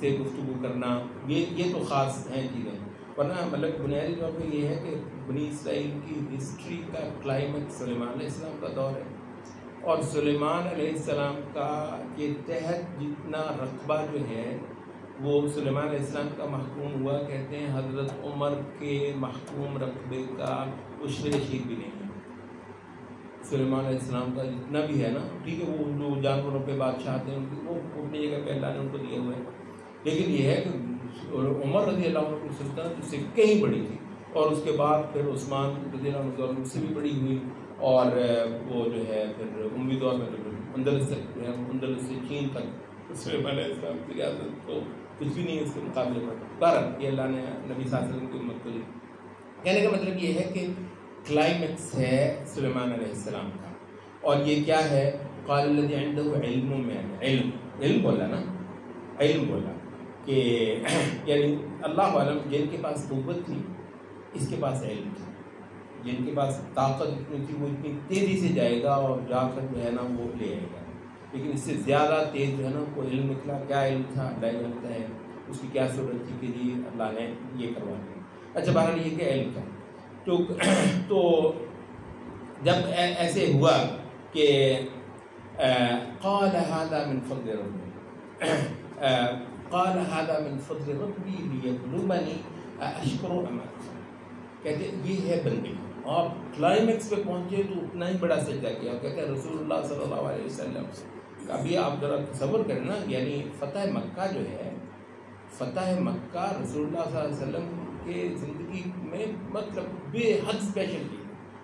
سے گفتگو کرنا، یہ تو خاص ہیں چیزیں. ورنہ مطلب بنیادی طور پہ یہ ہے کہ بنی اسرائیل کی ہسٹری کا کلائمیکس سلیمان علیہ السلام کا دور ہے، اور سلیمان علیہ السلام کا کے تحت جتنا رقبہ جو ہے وہ سلیمان علیہ السلام کا محکوم ہوا، کہتے ہیں حضرت عمر کے محکوم رقبے کا عشر شیر بھی نہیں ہے. سلیمان علیہ السلام کا جتنا بھی ہے نا، ٹھیک ہے وہ جو جانوروں پہ بادشاہ آتے ہیں وہ اپنی جگہ پہ اللہ نے ان کو دیے ہوئے ہیں، لیکن یہ ہے کہ عمر رضی اللہ عنہ کی سلطنت اس سے کہیں بڑی تھی، اور اس کے بعد پھر عثمان رضی اللہ عنہ اس سے بھی بڑی ہوئی، اور وہ جو ہے پھر اموی دور میں تو اندلس تک جو ہے اندلس سے چین تک سلیمان علیہ السلام کی ریاست تو کچھ بھی نہیں ہے اس کے مقابلے پر. بہرحال یہ اللہ نے نبی صلی اللہ علیہ وسلم کی امت کو دی. کہنے کا مطلب یہ ہے کہ کلائمیکس ہے سلیمان علیہ السلام کا، اور یہ کیا ہے؟ قال الذی عنده علم من علم بولا نا، علم بولا کہ یعنی اللہ عالم جن کے پاس قوت تھی اس کے پاس علم تھا، جن کے پاس طاقت اتنی تھی وہ اتنی تیزی سے جائے گا اور جا کر جو ہے نا وہ لے آئے گا، لیکن اس سے زیادہ تیز جو ہے نا کوئی علم نکلا. کیا علم تھا اللہ جانتا ہے، اس کی کیا صورت تھی کہ جی اللہ نے یہ کروا دیا. اچھا بہرحال یہ کہ علم تھا. تو جب ایسے ہوا کہ قال هذا من فضل ربي قال هذا من فضل ربي ليبلوني اشکر ام اکفر، کہتے یہ ہے بندگی. اور کلائمیکس پہ پہنچے تو اتنا ہی بڑا سجدہ کیا. کہتے ہیں رسول اللہ صلی اللہ علیہ وسلم، ابھی آپ ذرا تصور کریں نا، یعنی فتح مکہ جو ہے، فتح مکہ رسول اللہ صلی اللہ علیہ وسلم کے زندگی میں مطلب بے حد اسپیشل تھی.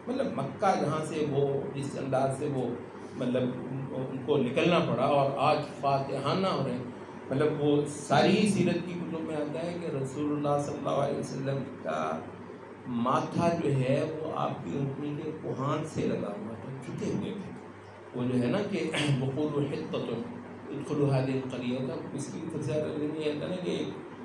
مطلب مکہ جہاں سے وہ جس انداز سے وہ مطلب ان کو نکلنا پڑا اور آج فاتحانہ ہو رہے ہیں، مطلب وہ ساری سیرت کی کتب میں آتا ہے کہ رسول اللہ صلی اللہ علیہ وسلم کا ماتھا جو ہے وہ آپ کی اونٹنی کے کوہان سے لگا ہوا تھا، جھکے ہوئے تھے. وہ جو ہے نا کہ وقولوا حطۃ ادخلوا هذه القرية، اس کی تفسیر یہ ہے نا کہ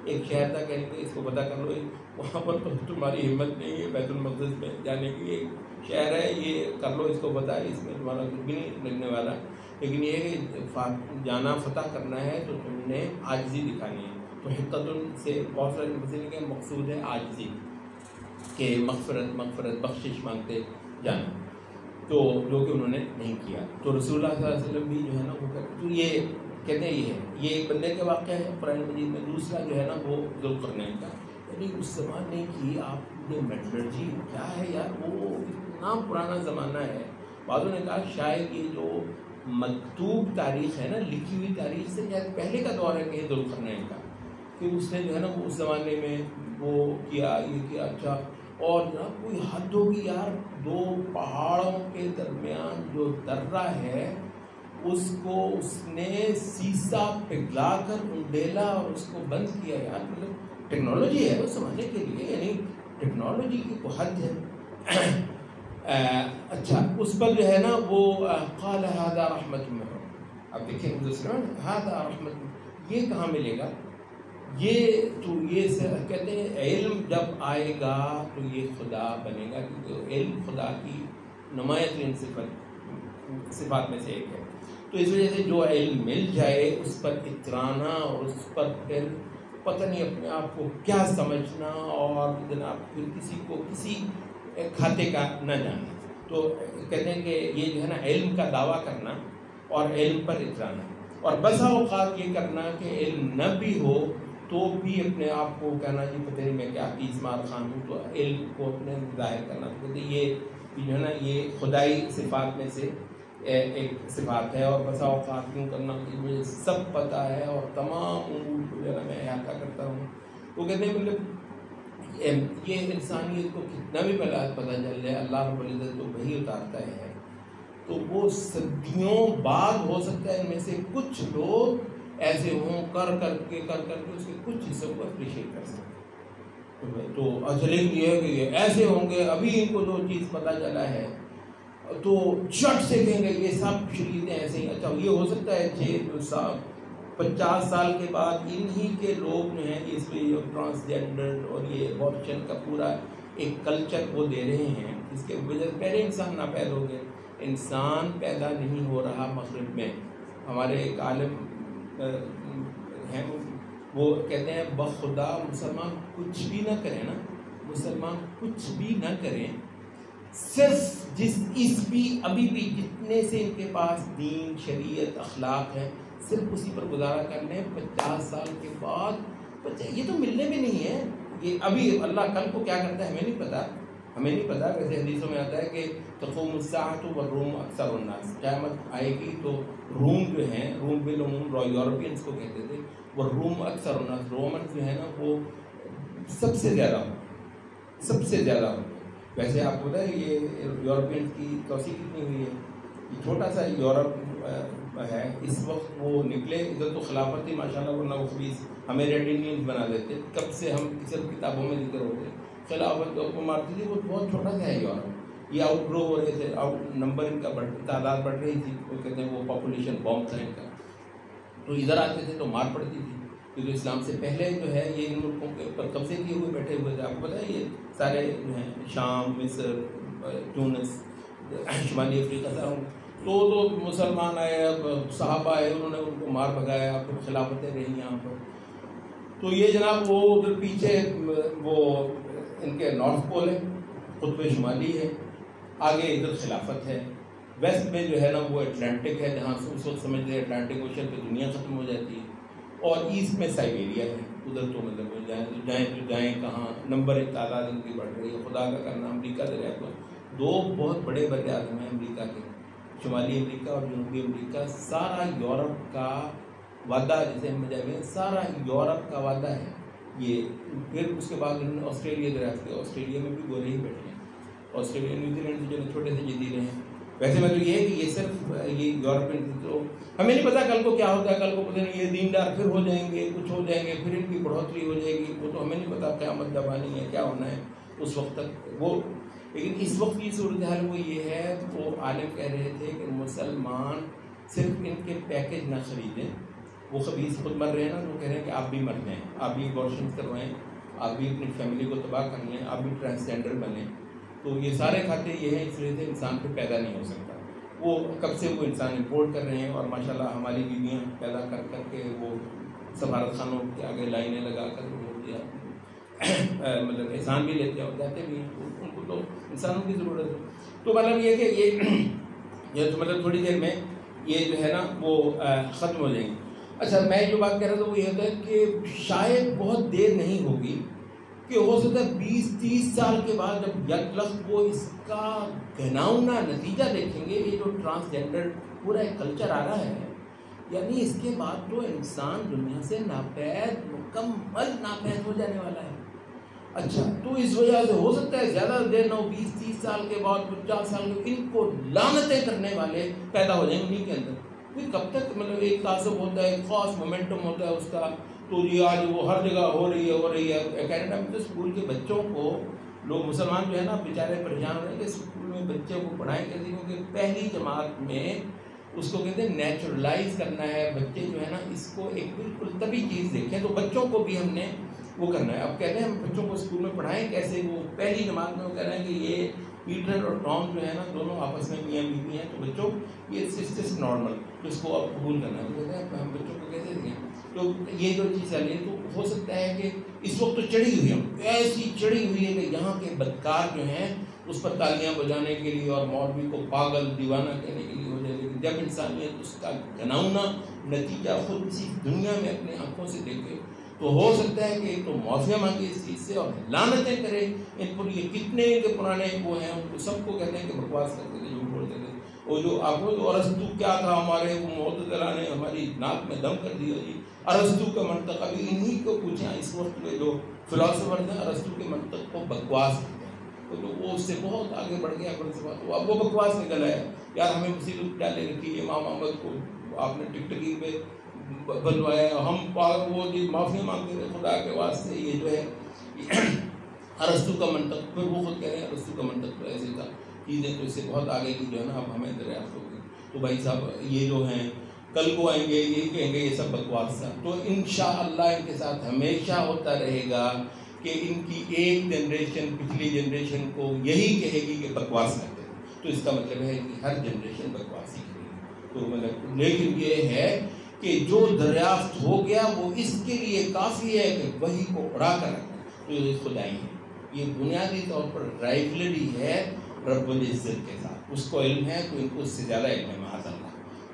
ایک شہر تھا، کہنے کہ اس کو پتہ کر لو وہاں پر تو تمہاری ہمت نہیں ہے، بیت المقدس میں جانے کی ایک شہر ہے، یہ کر لو اس کو پتہ ہے، اس میں تمہارا کچھ بھی نہیں لگنے والا. لیکن یہ ہے کہ جانا فتح کرنا ہے تو تم نے عاجزی دکھانی ہے. تو حطۃ سے بہت سارے مفسرین کے مقصود ہے عاجزی، کہ مغفرت بخشش مانگتے جانا، تو جو کہ انہوں نے نہیں کیا. تو رسول اللہ صلی اللہ علیہ وسلم بھی جو ہے نا وہ تو یہ کہتے ہیں یہ ایک بندے کا واقعہ ہے قرآن مجید میں. دوسرا جو ہے نا وہ ذوالقرنین کا، یعنی اس زمانے کی آپ نے میٹرلرجی کیا ہے یار، وہ اتنا پرانا زمانہ ہے. بعضوں نے کہا شاید یہ جو مکتوب تاریخ ہے نا، لکھی ہوئی تاریخ سے شاید پہلے کا دور ہے کہ ذوالقرنین کا، کہ اس نے جو ہے نا وہ اس زمانے میں وہ کیا یہ کیا. اچھا اور جناب کوئی حد ہوگی یار، دو پہاڑوں کے درمیان جو درہ ہے اس کو اس نے سیسا پگھلا کر انڈیلا اور اس کو بند کیا. یار مطلب ٹیکنالوجی ہے اس زمانے کے لیے، یعنی ٹیکنالوجی کی کوئی حد ہے. اچھا اس پر جو ہے نا وہ قال هذا رحمت من رب. اب دیکھیں هذا رحمت، یہ کہاں ملے گا؟ یہ تو یہ کہتے ہیں علم جب آئے گا تو یہ خدا بنے گا، کیونکہ علم خدا کی نمایاں ترین صفات میں سے ایک ہے. تو اس وجہ سے جو علم مل جائے اس پر اترانا اور اس پر پھر پتہ نہیں اپنے آپ کو کیا سمجھنا اور جناب پھر کسی کو کسی کھاتے کا نہ جانا. تو کہتے ہیں کہ یہ جو ہے نا علم کا دعویٰ کرنا اور علم پر اترانا، اور بسا اوقات یہ کرنا کہ علم نہ بھی ہو تو بھی اپنے آپ کو کہنا جی پتہ نہیں میں کیا تیس مار خان ہوں، تو علم کو اپنے ظاہر کرنا. تو کہتے ہیں یہ جو ہے نا یہ خدائی صفات میں سے ایک صفات ہے. اور بسا اوقات کیوں کرنا کہ مجھے سب پتہ ہے اور تمام امور کو جو ہے نا میں احاطہ کرتا ہوں. وہ کہتے ہیں مطلب یہ انسانیت کو کتنا بھی پتہ چل جائے اللہ رب العزت تو وہی اتارتا ہے. تو وہ صدیوں بعد ہو سکتا ہے ان میں سے کچھ لوگ ایسے ہوں کر کے اس کے کچھ حصوں کو اپریشیٹ کر سکتے. تو اچھا یہ ہے کہ یہ ایسے ہوں گے ابھی ان کو جو چیز پتہ چلا ہے تو چٹ سے کہیں گے یہ سب شریعتیں ایسے ہی. اچھا یہ ہو سکتا ہے 50 سال کے بعد انہی کے لوگ جو ہیں اس پہ ٹرانسجینڈر اور یہ ایبارشن کا پورا ایک کلچر وہ دے رہے ہیں اس کے وجہ سے پہلے انسان ناپید ہو گئے. انسان پیدا نہیں ہو رہا مغرب میں. ہمارے ایک عالم ہیں وہ کہتے ہیں بخدا مسلمان کچھ بھی نہ کریں نا، مسلمان کچھ بھی نہ کریں، صرف ابھی بھی جتنے سے ان کے پاس دین شریعت اخلاق ہے صرف اسی پر گزارا کر لیں. 50 سال کے بعد یہ تو ملنے بھی نہیں ہے. یہ ابھی اللہ کل کو کیا کرتا ہے ہمیں نہیں پتا. ویسے حدیثوں میں آتا ہے کہ تقوم الساعۃ والروم اکثر الناس، قیامت آئے گی تو روم جو ہیں، روم بالعموم یورپینس کو کہتے تھے، وہ روم اکثر الناس، رومن جو ہے نا وہ سب سے زیادہ ہو. ویسے آپ کو پتا ہے یہ یورپین کی توسیع کتنی ہوئی ہے؟ یہ چھوٹا سا یورپ ہے اس وقت. وہ نکلے ادھر تو خلافت ہی ماشاء اللہ ورنہ وہ خبیث ہمیں ریڈ انڈینز بنا دیتے. کب سے ہم صرف کتابوں میں ذکر ہوتے خلافت کو مارتی تھی. وہ بہت چھوٹا سا ہے یورپ. یہ آؤٹ گرو ہو رہے تھے، نمبر ان کا تعداد بڑھ رہی تھی. وہ کہتے ہیں وہ پاپولیشن بوم تھا ان کا. تو ادھر آتے تھے تو مار پڑتی تھی کیونکہ اسلام سے پہلے جو ہے یہ ان ملکوں کے پر قبضے کیے ہوئے بیٹھے ہوئے تھے. آپ کو پتا ہے یہ سارے جو ہیں شام، مصر، تونس، شمالی افریقہ سے تو مسلمان آئے، اب صحابہ آئے، انہوں نے ان کو مار بھگایا، پھر خلافتیں رہی یہاں پر. تو یہ جناب وہ ادھر پیچھے وہ ان کے نارتھ پول ہے، قطب شمالی ہے، آگے ادھر خلافت ہے. ویسٹ میں جو ہے نا وہ اٹلانٹک ہے جہاں اس وقت سمجھ لیں اٹلانٹک اوشن پہ دنیا ختم ہو جاتی ہے. اور ایسٹ میں سائبیریا ہے. ادھر تو مطلب جائیں کہاں، نمبر ایک تعداد ان کی بڑھ رہی ہے. خدا کا کرنا امریکہ سے رہتا ہے. 2 بہت بڑے بر اعظم ہیں امریکہ کے، شمالی امریکہ اور جنوبی امریکہ. سارا یورپ کا وعدہ جسے ہم جائیں گے، سارا یورپ کا وعدہ ہے یہ. پھر اس کے بعد انہوں نے آسٹریلیا درخت کیا. آسٹریلیا میں بھی گورے ہی بیٹھے ہیں. آسٹریلیا نیوزی لینڈ جو چھوٹے سے جدید ہیں. ویسے میں تو یہ ہے کہ یہ صرف یہ یورپین، تو ہمیں نہیں پتا کل کو کیا ہوتا ہے. کل کو پتہ نہیں یہ دیندار پھر ہو جائیں گے، کچھ ہو جائیں گے، پھر ان کی بڑھوتری ہو جائے گی. وہ تو ہمیں نہیں پتا قیامت جب آنی ہے کیا ہونا ہے اس وقت تک وہ. لیکن اس وقت کی صورتحال وہ یہ ہے، وہ عالم کہہ رہے تھے کہ مسلمان صرف ان کے پیکج نہ خریدیں. وہ خبیث خود مر رہے ہیں نا، تو کہہ رہے ہیں کہ آپ بھی مر جائیں، آپ بھی ابارشن کروائیں، آپ بھی اپنی فیملی کو تباہ کر لیں، آپ بھی ٹرانسجینڈر بنیں. تو یہ سارے کھاتے یہ ہیں، اس وجہ سے انسان پہ پیدا نہیں ہو سکتا. وہ کب سے وہ انسان امپورٹ کر رہے ہیں. اور ماشاءاللہ ہماری بیویاں پیدا کر کے وہ سفارت خانوں کے آگے لائنیں لگا کر مطلب احسان بھی لیتے اور جاتے بھی ہیں. ان کو تو انسانوں کی ضرورت ہے. تو مطلب یہ کہ یہ مطلب تھوڑی دیر میں یہ جو ہے نا وہ ختم ہو جائیں گے. اچھا میں جو بات کہہ رہا تھا وہ یہ ہوتا ہے کہ شاید بہت دیر نہیں ہوگی کہ ہو سکتا ہے 20-30 سال کے بعد جب یکلخت وہ اس کا گھناؤنا نتیجہ دیکھیں گے، یہ جو ٹرانسجینڈر پورا ایک کلچر آ رہا ہے، یعنی اس کے بعد تو انسان دنیا سے مکمل ناپید ہو جانے والا ہے. اچھا تو اس وجہ سے ہو سکتا ہے زیادہ دیر نہ ہو، 20-30 سال کے بعد 50 سال کے ان کو لعنتیں کرنے والے پیدا ہو جائیں انہیں کے اندر. کب تک مطلب ایک تعصب ہوتا ہے، ایک خاص مومنٹم ہوتا ہے اس کا. تو یہ آج وہ ہر جگہ ہو رہی ہے. کینیڈا میں تو اسکول کے بچوں کو لوگ مسلمان جو ہے نا بیچارے پریشان ہو رہے ہیں کہ اسکول میں بچوں کو پڑھائیں کیسے، کیونکہ پہلی جماعت میں اس کو کہتے ہیں نیچرلائز کرنا ہے. بچے جو ہے نا اس کو ایک بالکل طبی چیز دیکھیں، تو بچوں کو بھی ہم نے وہ کرنا ہے. اب کہتے ہیں ہم بچوں کو اسکول میں پڑھائیں کیسے. وہ پہلی جماعت میں وہ کہہ رہے ہیں کہ یہ پیٹر اور ٹام جو ہے نا دونوں آپس میں میاں بیوی ہیں، تو بچوں یہ سسٹس نارمل، اس کو اب قبول کرنا ہے. تو کہتے ہیں ہم بچوں کو کیسے دیں. تو یہ جو چیز چل رہی ہے، تو ہو سکتا ہے کہ اس وقت تو چڑھی ہوئی ہوں، ایسی چڑھی ہوئی ہے کہ یہاں کے بدکار جو ہیں اس پر تالیاں بجانے کے لیے اور مولوی کو پاگل دیوانہ کہنے کے لیے ہو جائے، لیکن جب انسانیت اس کا گھناؤنا نتیجہ خود اسی دنیا میں اپنے آنکھوں سے دیکھے تو ہو سکتا ہے کہ تو معافیا مانگے اس چیز سے اور لعنتیں کرے ان پر. یہ کتنے کے پرانے وہ ہیں، ان کو سب کو کہتے ہیں کہ بکواس کرتے تھے، جھوٹ بولتے تھے. وہ جو آپ کو ارسطو کیا تھا، ہمارے وہ معتزلہ نے ہماری ناک میں دم کر دیا جی. ارسطو کا منطق ابھی انہی کو پوچھیں، اس وقت میں جو فلاسفر ہیں ارسطو کے منطق کو بکواس کہتے ہیں. تو وہ اس سے بہت آگے بڑھ گیا فلسفہ، تو اب وہ بکواس نکل آیا. یار ہمیں مصیبت ڈالے رکھی ہے، امام احمد کو آپ نے ٹکٹکی پہ بنوایا، ہم وہ جی معافی مانگتے تھے خدا کے واسطے. یہ جو ہے ارسطو کا منطق، پھر وہ خود کہہ رہے ہیں ارسطو کا منطق تو ایسے تھا، چیزیں تو اس سے بہت آگے کی جو ہے نا اب ہمیں دریافت ہوگی. تو بھائی صاحب یہ جو ہیں کل کو آئیں گے یہ کہیں گے یہ سب بکواس تھا. تو انشاءاللہ ان کے ساتھ ہمیشہ ہوتا رہے گا کہ ان کی ایک جنریشن پچھلی جنریشن کو یہی کہے گی کہ بکواس کرتے ہیں. تو اس کا مطلب ہے کہ ہر جنریشن بکواس ہی کرے گی. تو مطلب لیکن یہ ہے کہ جو دریافت ہو گیا وہ اس کے لیے کافی ہے کہ وہی کو اڑا کر رکھنا. تو یہ خدائی ہے، یہ بنیادی طور پر رائولری ہے رب العزت کے ساتھ. اس کو علم ہے تو ان کو اس سے زیادہ علم ہے معاذ اللہ.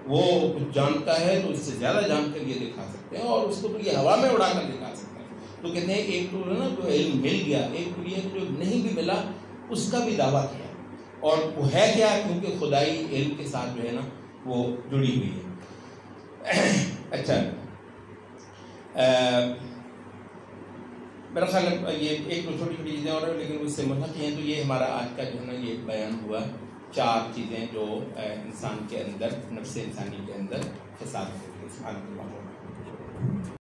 وہ کچھ جانتا ہے تو اس سے زیادہ جان کر یہ دکھا سکتے ہیں، اور اس کو تو یہ ہوا میں اڑا کر دکھا سکتے ہیں. تو کہتے ہیں ایک تو ہے نا جو علم مل گیا، ایک تو یہ جو نہیں بھی ملا اس کا بھی دعویٰ کیا. اور وہ ہے کیا؟ کیونکہ خدائی علم کے ساتھ جو ہے نا وہ جڑی ہوئی ہے. اچھا میرا خیال ہے یہ ایک دو چھوٹی چھوٹی چیزیں اور ہیں لیکن اس سے منحقی ہیں. تو یہ ہمارا آج کا جو ہے نا یہ بیان ہوا 4 چیزیں جو انسان کے اندر، نفس انسانی کے اندر فساد ہوتی ہے. سبحان اللہ.